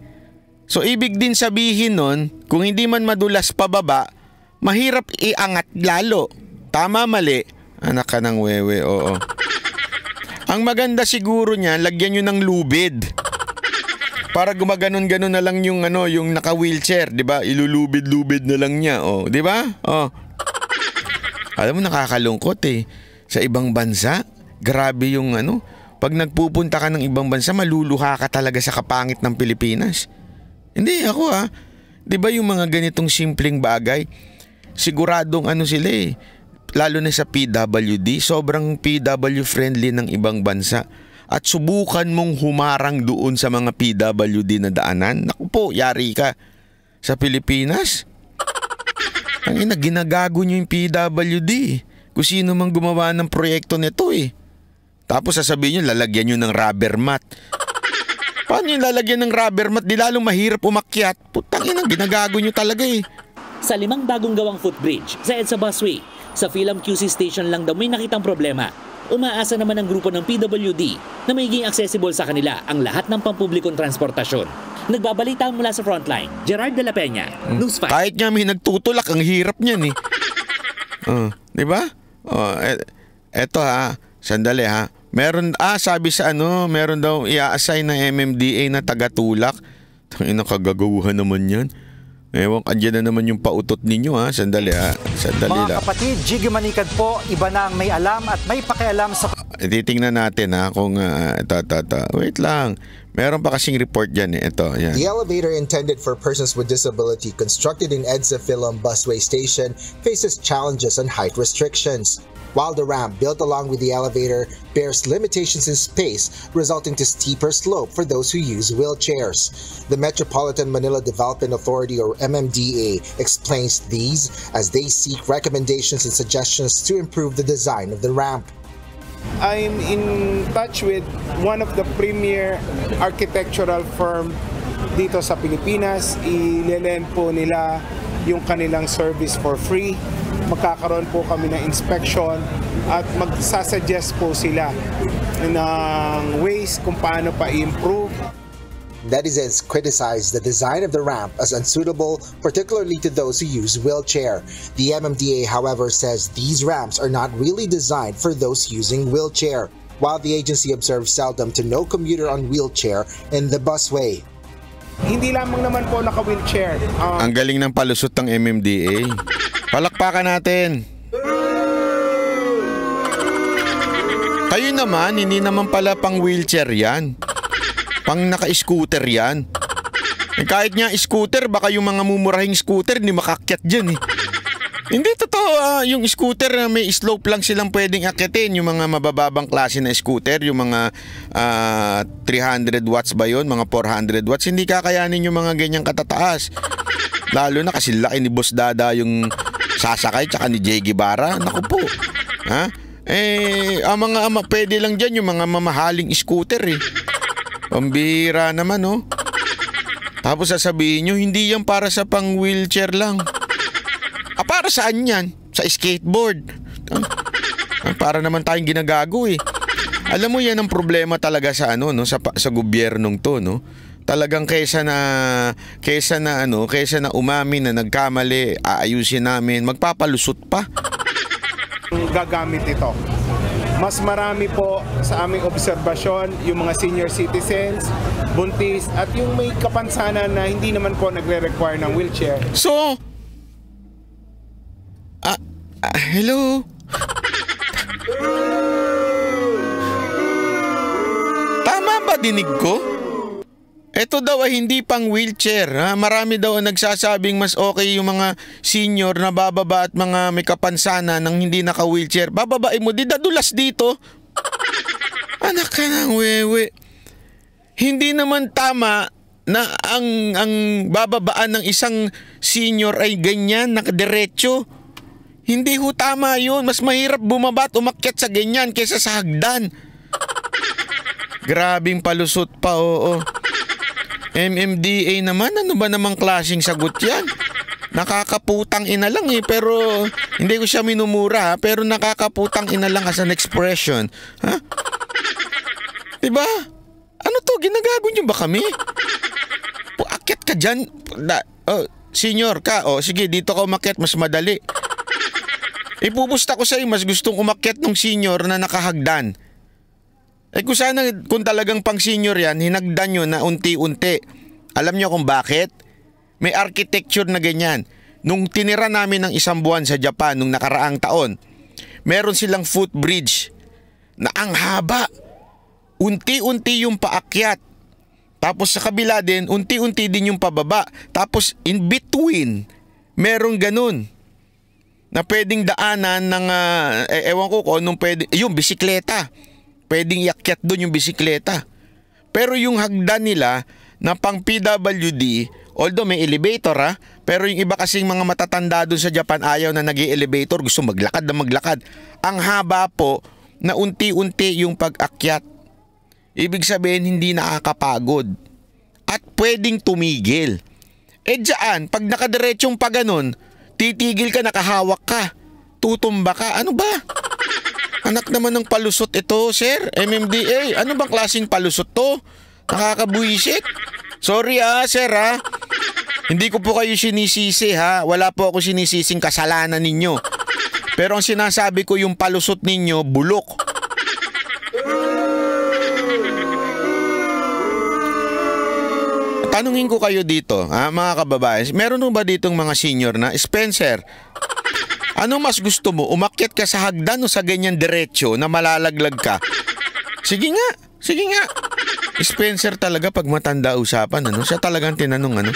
S1: So ibig din sabihin nun, kung hindi man madulas pababa, mahirap iangat lalo. Tama, mali? Anak ka ng wewe, oo. Ang maganda siguro niyan, lagyan nyo ng lubid. Para gumaganon-ganon na lang yung yung naka-wheelchair, 'di ba? Ilulubid-lubid na lang niya, 'di ba? Alam mo, nakakalungkot eh. Sa ibang bansa, grabe yung pag nagpupunta ka ng ibang bansa, maluluha ka talaga sa kapangit ng Pilipinas. Hindi ako 'Di ba yung mga ganitong simpleng bagay, siguradong sila eh. Lalo na sa PWD, sobrang PW friendly ng ibang bansa. At subukan mong humarang doon sa mga PWD na daanan, naku po, yari ka. Sa Pilipinas, ginagago nyo yung PWD. Kung sino mang gumawa ng proyekto nito eh. Tapos sasabihin nyo, lalagyan nyo ng rubber mat. Paano yung lalagyan ng rubber mat? Di lalong mahirap umakyat. Putang ina, ginagago nyo talaga eh.
S17: Sa 5 bagong gawang footbridge sa EDSA Busway, sa Philam QC Station lang daw may nakitang problema. Umaasa naman ang grupo ng PWD na magiging accessible sa kanila ang lahat ng pampublikong transportasyon. Nagbabalita mula sa Frontline, Gerard de la Peña, News 5.
S1: Kahit nga may nagtutulak, ang hirap niyan eh. Di ba? Eto sandali Meron, sabi sa meron daw i-assign na MMDA na tagatulak. Tangina, kagagaguhan naman yan. Ewan, andyan na naman yung pautot ninyo Sandali Sandali lang.
S21: Mga kapatid, Jiggy Manikad po, iba na ang may alam at may pakialam sa...
S1: Titingnan natin kung wait lang. Meron pa kasing report dyan eh. Ito, yan.
S22: The elevator intended for persons with disability constructed in EDSA Philam Busway Station faces challenges and height restrictions. While the ramp built along with the elevator bears limitations in space, resulting to steeper slope for those who use wheelchairs. The Metropolitan Manila Development Authority, or MMDA, explains these as they seek recommendations and suggestions to improve the design of the ramp.
S23: I'm in touch with one of the premier architectural firm dito sa Pilipinas. Ilelen po nila yung kanilang service for free. Magkakaroon po kami ng inspection at magsasuggest po sila ng ways kung paano pa i-improve.
S22: Netizens criticized the design of the ramp as unsuitable, particularly to those who use wheelchair. The MMDA, however, says these ramps are not really designed for those using wheelchair, while the agency observes seldom to no commuter on wheelchair in the busway.
S23: Hindi lamang naman po naka-wheelchair.
S1: Ang galing ng palusot ng MMDA. Palakpakan natin. Kayo naman, hindi naman pala pang wheelchair yan. Pang naka-scooter yan. Kahit nga scooter, baka yung mga mumurahing scooter hindi makakyat dyan eh. Hindi totoo, yung scooter na may slope lang silang pwedeng akyatin. Yung mga mabababang klase na scooter, yung mga 300 watts ba yun, mga 400 watts, hindi kakayanin yung mga ganyang katataas. Lalo na kasi laki ni Boss Dada yung sasakay tsaka ni Jay Guevara. Naku po. Ang mga pwede lang dyan yung mga mamahaling scooter eh. Pambihira naman Tapos sasabihin nyo, hindi yan para sa pang wheelchair lang. Para saan yan? Sa skateboard. Para naman tayong ginagago eh. Alam mo, yan ang problema talaga sa sa gobyernong to, Talagang kaysa na umamin na nagkamali, aayusin namin, magpapalusot pa.
S23: Gagamit ito. Mas marami po sa aming obserbasyon yung mga senior citizens, buntis, at yung may kapansanan na hindi naman po nagre-require ng wheelchair.
S1: So, hello? Tama ba dinig ko? Ito daw ay hindi pang wheelchair. Marami daw ang nagsasabing mas okay yung mga senior na bababa at mga may kapansana ng hindi naka-wheelchair. Bababae mo, di dadulas dito. Anak ka ng wewe. Hindi naman tama na ang bababaan ng isang senior ay ganyan, nakadiretso. Hindi ho tama yun. Mas mahirap bumaba at umakyat sa ganyan kaysa sa hagdan. Grabing palusot pa, oo. MMDA naman, ano ba namang klaseng sagot yan? Nakakaputang ina lang eh, pero hindi ko siya minumura pero nakakaputang ina lang as an expression. Diba? Ano to, ginagago nyo ba kami? Akyat ka dyan. Senior ka, sige dito ka umakyat, mas madali. Ipupusta ko sa'yo, mas gustong umakyat ng senior na nakahagdan. Kung sana, kung talagang pang senior yan, hinagdan nyo na unti-unti. Alam nyo kung bakit? May architecture na ganyan. Nung tinira namin ng 1 buwan sa Japan, nung nakaraang taon, meron silang footbridge na ang haba. Unti-unti yung paakyat. Tapos sa kabila din, unti-unti din yung pababa. Tapos in between, merong ganun na pwedeng daanan ng, ewan ko kung anong pwede, yung bisikleta. Pwedeng iakyat doon yung bisikleta. Pero yung hagdan nila na pang PWD, although may elevator pero yung iba kasing mga matatanda doon sa Japan ayaw na nag-elevator, gusto maglakad na maglakad. Ang haba po na unti-unti yung pag-akyat. Ibig sabihin hindi nakakapagod. At pwedeng tumigil. Diyan, pag nakadiretsyong pa ganun, titigil ka, nakahawak ka, tutumba ka. Ano ba? Anak naman ng palusot ito, sir. MMDA. Ano bang klaseng palusot to? Nakakabuisit. Sorry sir Hindi ko po kayo sinisisi Wala po ako sinisising kasalanan ninyo. Pero ang sinasabi ko yung palusot ninyo, bulok. Tanungin ko kayo dito, mga kababayan. Meron ba ditong mga senior na, Spencer, ano mas gusto mo? Umakyat ka sa hagdan o sa ganyan diretsyo na malalaglag ka? Sige nga. Spencer talaga pag matanda usapan, Siya talagang tinanong,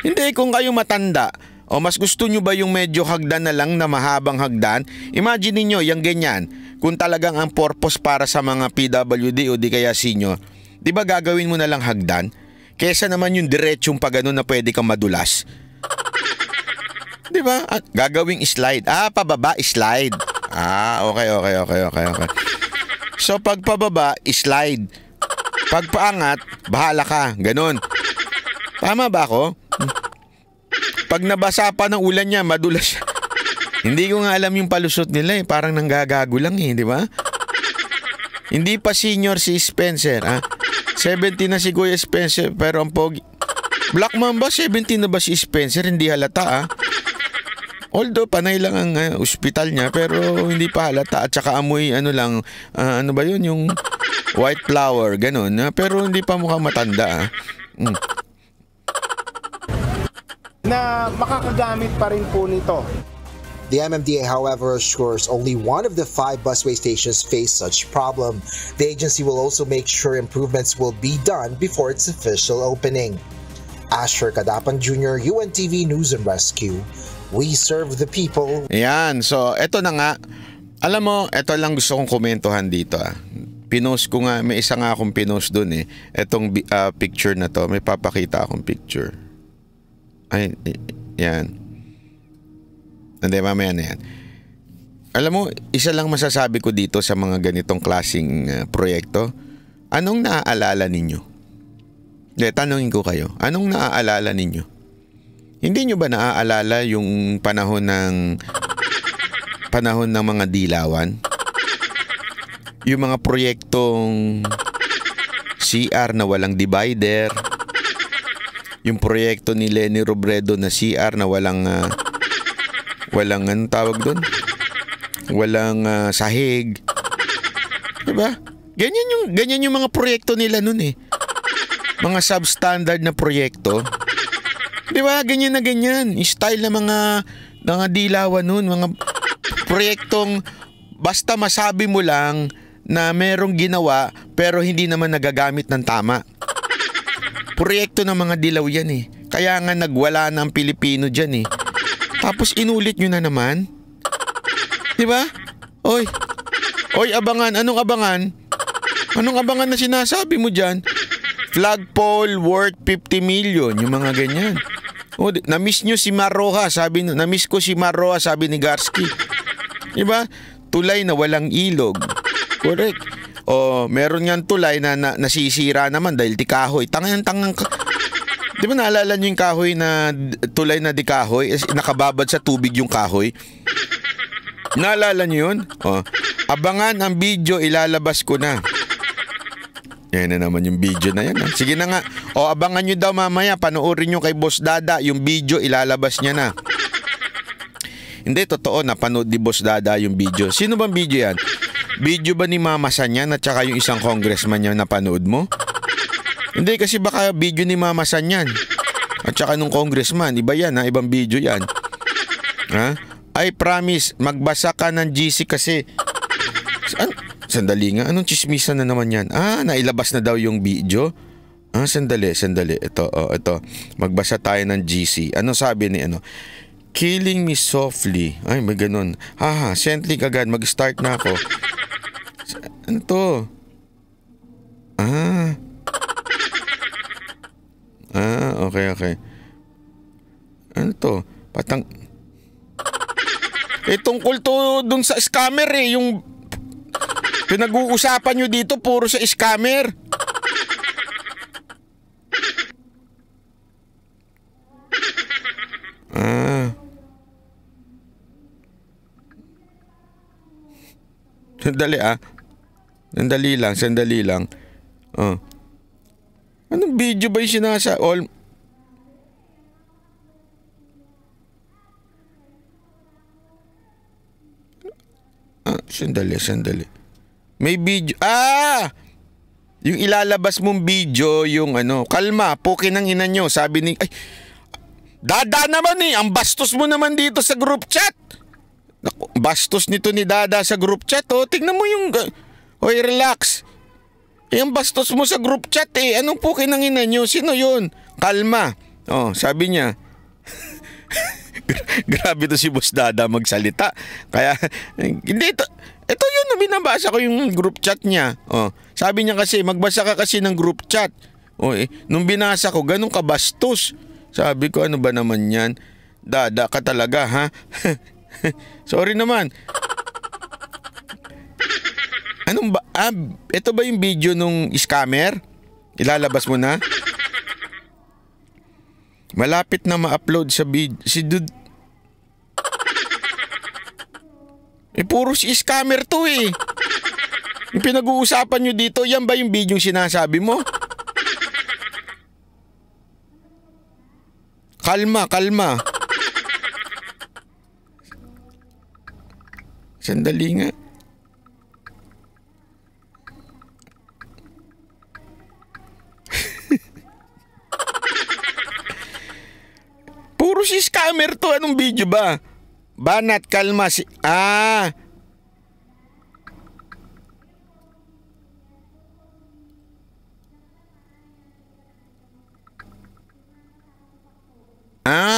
S1: Hindi, kung kayo matanda, o mas gusto nyo ba yung medyo hagdan na lang na mahabang hagdan? Imagine niyo yung ganyan, kung talagang ang purpose para sa mga PWD o di kaya senior, di ba gagawin mo na lang hagdan? Kesa naman yung diretsyong pa ganun na pwede kang madulas. Di ba? At gagawing slide. Pababa, slide. Okay. So pag pababa, slide. Pag paangat, bahala ka. Ganon. Tama ba ako? Pag nabasa pa ng ulan niya, madulas siya. Hindi ko nga alam yung palusot nila Parang nanggagago lang di ba? Hindi pa senior si Spencer 70 na si Kuya Spencer pero ang pogi. Black Mamba, 70 na ba si Spencer? Hindi halata Although panay lang ang ospital niya pero hindi pa halata at saka amoy ano ba yun yung white flower ganun pero hindi pa mukhang matanda
S23: na makakagamit pa rin po nito.
S22: The MMDA, however, assures only one of the 5 busway stations face such problem. The agency will also make sure improvements will be done before its official opening. Asher Kadapan Jr., UNTV News and Rescue. We serve the people.
S1: Yan, so eto na nga. Alam mo, eto lang gusto kong komentuhan dito Pinost ko nga, may isa nga akong pinost dun Etong picture na to, may papakita akong picture. Ay, yan. Hindi, mamaya na yan. Alam mo, isa lang masasabi ko dito sa mga ganitong klaseng proyekto. Anong naaalala ninyo? Tanungin ko kayo. Anong naaalala ninyo? Hindi nyo ba naaalala yung panahon ng mga dilawan? Yung mga proyektong CR na walang divider. Yung proyekto ni Leni Robredo na CR na walang anong tawag doon? Walang sahig. Diba? Ganyan yung mga proyekto nila noon Mga substandard na proyekto. Diba? Ganyan na ganyan. Style na mga dilawan noon. Mga proyektong basta masabi mo lang na merong ginawa pero hindi naman nagagamit ng tama. Proyekto ng mga dilaw yan Kaya nga nagwala ng Pilipino dyan Tapos inulit nyo na naman. Diba? Oy, abangan. Anong abangan? Anong abangan na sinasabi mo dyan? Flagpole worth 50 million. Yung mga ganyan. Na-miss nyo si Maroha. Na-miss ko si Maroha, sabi ni Garski. Diba? Tulay na walang ilog. Correct. Meron nga tulay na nasisira naman dahil di kahoy. Tangang. Di ba naalala nyo yung kahoy na tulay na di kahoy? Nakababad sa tubig yung kahoy. Naalala nyo yun? Abangan ang video, ilalabas ko na. Yan na naman yung video na yan. Sige na nga. Abangan nyo daw mamaya. Panoorin nyo kay Boss Dada. Yung video, ilalabas niya na. Hindi, totoo. Napanood ni Boss Dada yung video. Sino bang video yan? Video ba ni Mama San yan at saka yung isang congressman niya napanood mo? Hindi, kasi baka video ni Mama San yan. At saka nung congressman, iba yan ha, ibang video yan. Ha? I promise, magbasa ka ng GC kasi. Sandali nga, anong chismisan na naman yan? Nailabas na daw yung video. Sandali. Ito. Magbasa tayo ng GC. Ano sabi ni ano? Killing me softly. Ay, may ganun. Send link agad. Mag-start na ako. Ano to? Okay. Ano to? Tungkol to dun sa scammer yung pinag-uusapan nyo dito puro sa scammer. Sandali lang. Anong video ba yung sinasa? Sandali. May video. Yung ilalabas mong video, yung kalma, pukin ng ina nyo. Sabi ni, Dada naman ang bastos mo naman dito sa group chat. Bastos nito ni Dada sa group chat. Tingnan mo yung, relax. Ang bastos mo sa group chat Anong pukin ng ina nyo? Sino yun? Kalma. Sabi niya. Grabe to si Boss Dada magsalita. Kaya, hindi ito yun, binabasa ko yung group chat niya. Sabi niya kasi, magbasa ka kasi ng group chat. Nung binasa ko, ganun ka bastos. Sabi ko, ano ba naman yan? Dada ka talaga, ha? Sorry naman. Anong ba? Ito ba yung video nung scammer? Ilalabas mo na? Malapit na ma-upload sa video. Si Dude. Puro si scammer to Yung pinag-uusapan nyo dito, yan ba yung video sinasabi mo? Kalma. Sandali nga. Puro si scammer to. Anong video ba? Banat, kalma si...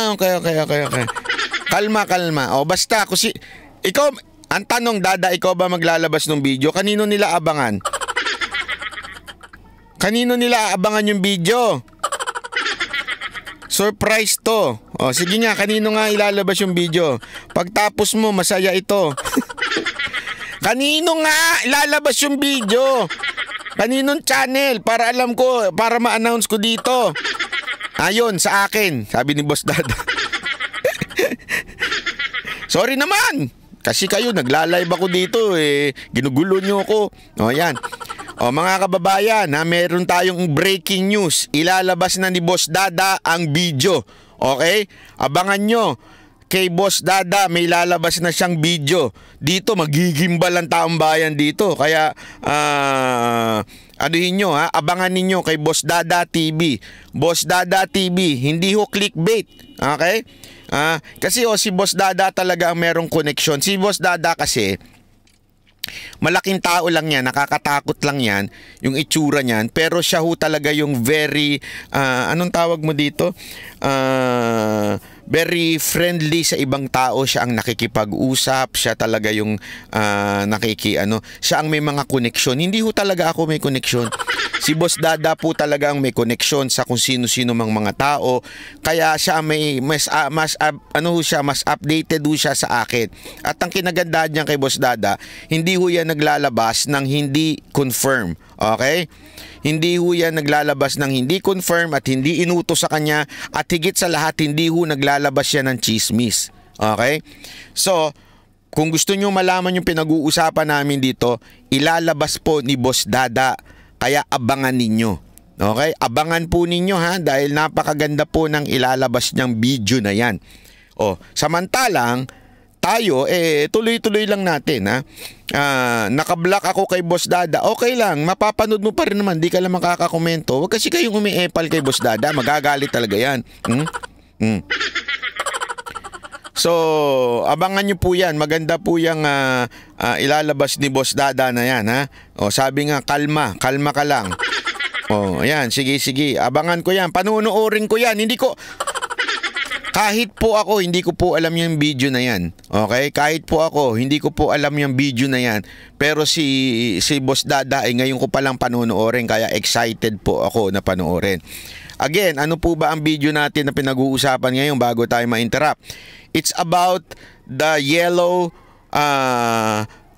S1: Okay. Kalma. Basta kasi ikaw, ang tanong, Dada, ikaw ba maglalabas ng video? Kanino nila abangan yung video? Surprise to. Sige nga, kanino nga ilalabas yung video? Pagtapos mo, masaya ito. Kanino nga ilalabas yung video? Kaninong channel? Para alam ko, para ma-announce ko dito. Ayun, sa akin, sabi ni Boss Dada. Sorry naman. Kasi kayo, nagla-live ako dito ginugulo nyo ako. Yan. Mga kababayan, meron tayong breaking news. Ilalabas na ni Boss Dada ang video. Okay? Abangan nyo. Kay Boss Dada, may lalabas na siyang video. Dito, magigimbal ang taong bayan dito. Kaya, anuhin nyo abangan ninyo kay Boss Dada TV. Boss Dada TV, hindi ho clickbait. Okay? Kasi si Boss Dada talaga ang merong connection. Si Boss Dada kasi, malaking tao lang yan, nakakatakot lang yan, yung itsura niyan. Pero siya ho talaga yung very, anong tawag mo dito? Very friendly sa ibang tao. Siya ang nakikipag-usap. Siya talaga yung siya ang may mga koneksyon. Hindi ho talaga ako may koneksyon. Si Boss Dada po talaga ang may koneksyon sa kung sino-sino mang mga tao. Kaya siya may mas updated ho siya sa akin. At ang kinagandahan niya kay Boss Dada, hindi ho yan naglalabas ng hindi confirm. Okay? Hindi ho yan naglalabas ng hindi confirm at hindi inutos sa kanya, at higit sa lahat hindi ho naglalabas siya ng chismis. Okay? So, kung gusto nyo malaman yung pinag-uusapan namin dito, ilalabas po ni Boss Dada. Kaya abangan ninyo. Okay? Abangan po ninyo dahil napakaganda po ng ilalabas niyang video na yan. Samantalang tayo tuloy-tuloy lang natin nakablock ako kay Boss Dada, okay lang, mapapanood mo pa rin naman, di ka lang makakakomento. Huwag kasi kayong umiepal kay Boss Dada, magagalit talaga yan. So, abangan nyo po yan. Maganda po yung ilalabas ni Boss Dada na yan, ha? O, sabi nga, kalma ka lang. O, ayan, sige. Abangan ko yan, panunuorin ko yan. Kahit po ako, hindi ko po alam yung video na yan. Okay? Kahit po ako, hindi ko po alam yung video na yan. Pero si Boss Dada ay ngayon ko palang panunuorin, kaya excited po ako na panuorin. Again, ano po ba ang video natin na pinag-uusapan ngayon bago tayo ma-interrupt? It's about the yellow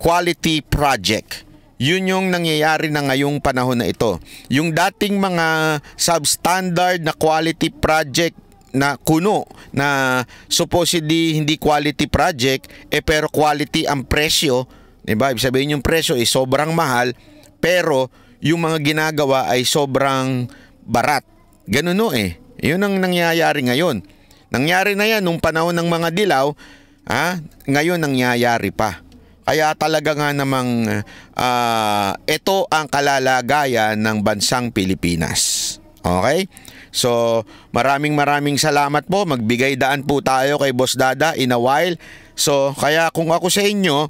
S1: quality project. Yun yung nangyayari na ngayong panahon na ito. Yung dating mga substandard na quality project na kuno, na supposedly hindi quality project, pero quality ang presyo, diba? Ibig sabihin yung presyo ay sobrang mahal, pero yung mga ginagawa ay sobrang barat. Ganun no eh. Yun ang nangyayari ngayon. Nangyari na yan nung panahon ng mga dilaw, ngayon nangyayari pa. Kaya talaga nga namang ito ang kalalagayan ng bansang Pilipinas. Okay? So, maraming salamat po. Magbigay daan po tayo kay Boss Dada in a while. So, kaya kung ako sa inyo,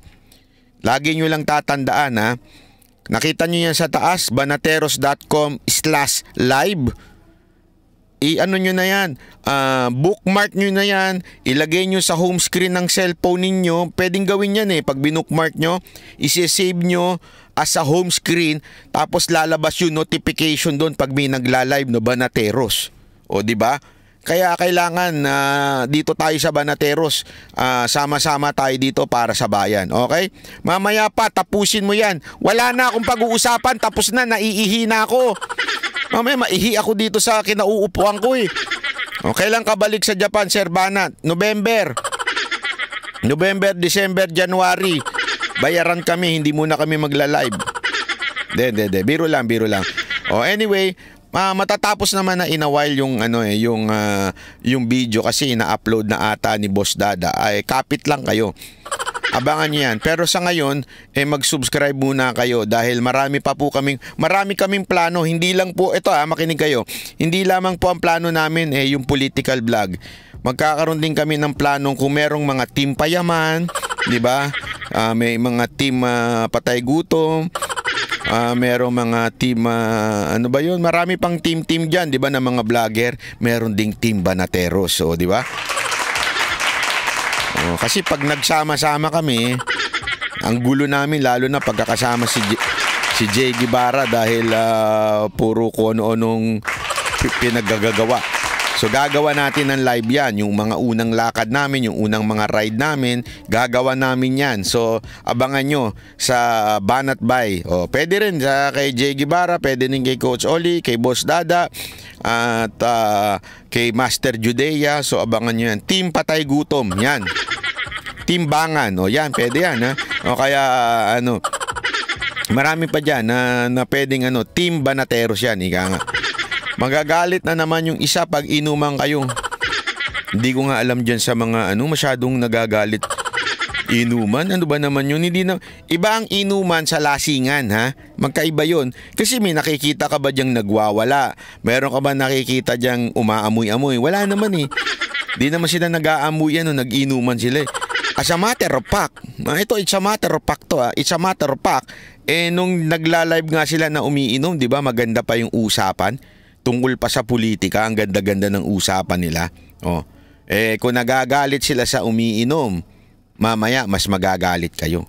S1: lagi nyo lang tatandaan, nakita nyo yan sa taas, banateros.com/live. I-ano nyo na yan, bookmark nyo na yan, ilagay nyo sa home screen ng cellphone ninyo. Pwedeng gawin yan pag binookmark nyo, isi-save nyo as a home screen, tapos lalabas yung notification doon pag may nagla-live no Banateros. O di ba? Kaya kailangan dito tayo sa Banateros, sama-sama tayo dito para sa bayan. Okay? Mamaya pa, tapusin mo yan. Wala na akong pag-uusapan, tapos na, naiihi na ako. Mamaya maihi ako dito sa kinauupuan ko Okay lang kabalik sa Japan, Sir Banat? November, December, January. Bayaran kami, hindi muna kami magla-live. De. Biro lang. Anyway, matatapos naman na in a while yung yung video kasi ina-upload na ata ni Boss Dada. Ay kapit lang kayo. Abangan niyo yan. Pero sa ngayon, mag-subscribe muna kayo dahil marami kaming plano. Hindi lang po, ito makinig kayo. Hindi lamang po ang plano namin yung political vlog. Magkakaroon din kami ng planong kung merong mga team payaman, di ba? May mga team patay gutom. Merong mga team, ano ba yun? Marami pang team dyan, di ba, na mga vlogger. Meron ding team Banateros, di ba? Kasi pag nagsama-sama kami, ang gulo namin, lalo na pagkakasama si Jay Guevara dahil puro kung ano-anong pinaggagawa. So gagawa natin ng live yan, yung mga unang lakad namin, yung unang mga ride namin, gagawa namin yan. So abangan nyo sa Banat Bay. Pwede rin kay Jay Guevara, pwede rin kay Coach Oli, kay Boss Dada, at kay Master Judea. So abangan nyo yan. Team Patay Gutom, yan. Team Bangan, yan, pwede yan. Kaya marami pa dyan na pwedeng Team Banateros yan, ika nga. Magagalit na naman yung isa pag inuman kayo. Hindi ko nga alam dyan sa mga masyadong nagagalit. Inuman? Ano ba naman yun? Iba ang inuman sa lasingan, ha? Magkaiba yun. Kasi may nakikita ka ba dyang nagwawala? Meron ka ba nakikita dyang umaamoy-amoy? Wala naman Di naman sila nag-aamoy nag-inuman sila As a matter of fact, it's a matter of fact to It's a matter of fact. Nung nagla-live nga sila na umiinom, di ba maganda pa yung usapan? Tungkol pa sa politika, ang ganda-ganda ng usapan nila. Kung nagagalit sila sa umiinom, mamaya mas magagalit kayo.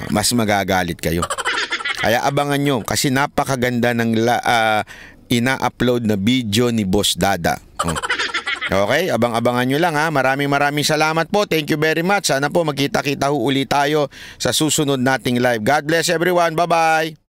S1: Mas magagalit kayo. Kaya abangan nyo kasi napakaganda ng ina-upload na video ni Boss Dada. Okay, abang-abangan nyo lang ha. Maraming salamat po. Thank you very much. Sana po magkita-kita ulit tayo sa susunod nating live. God bless everyone. Bye-bye.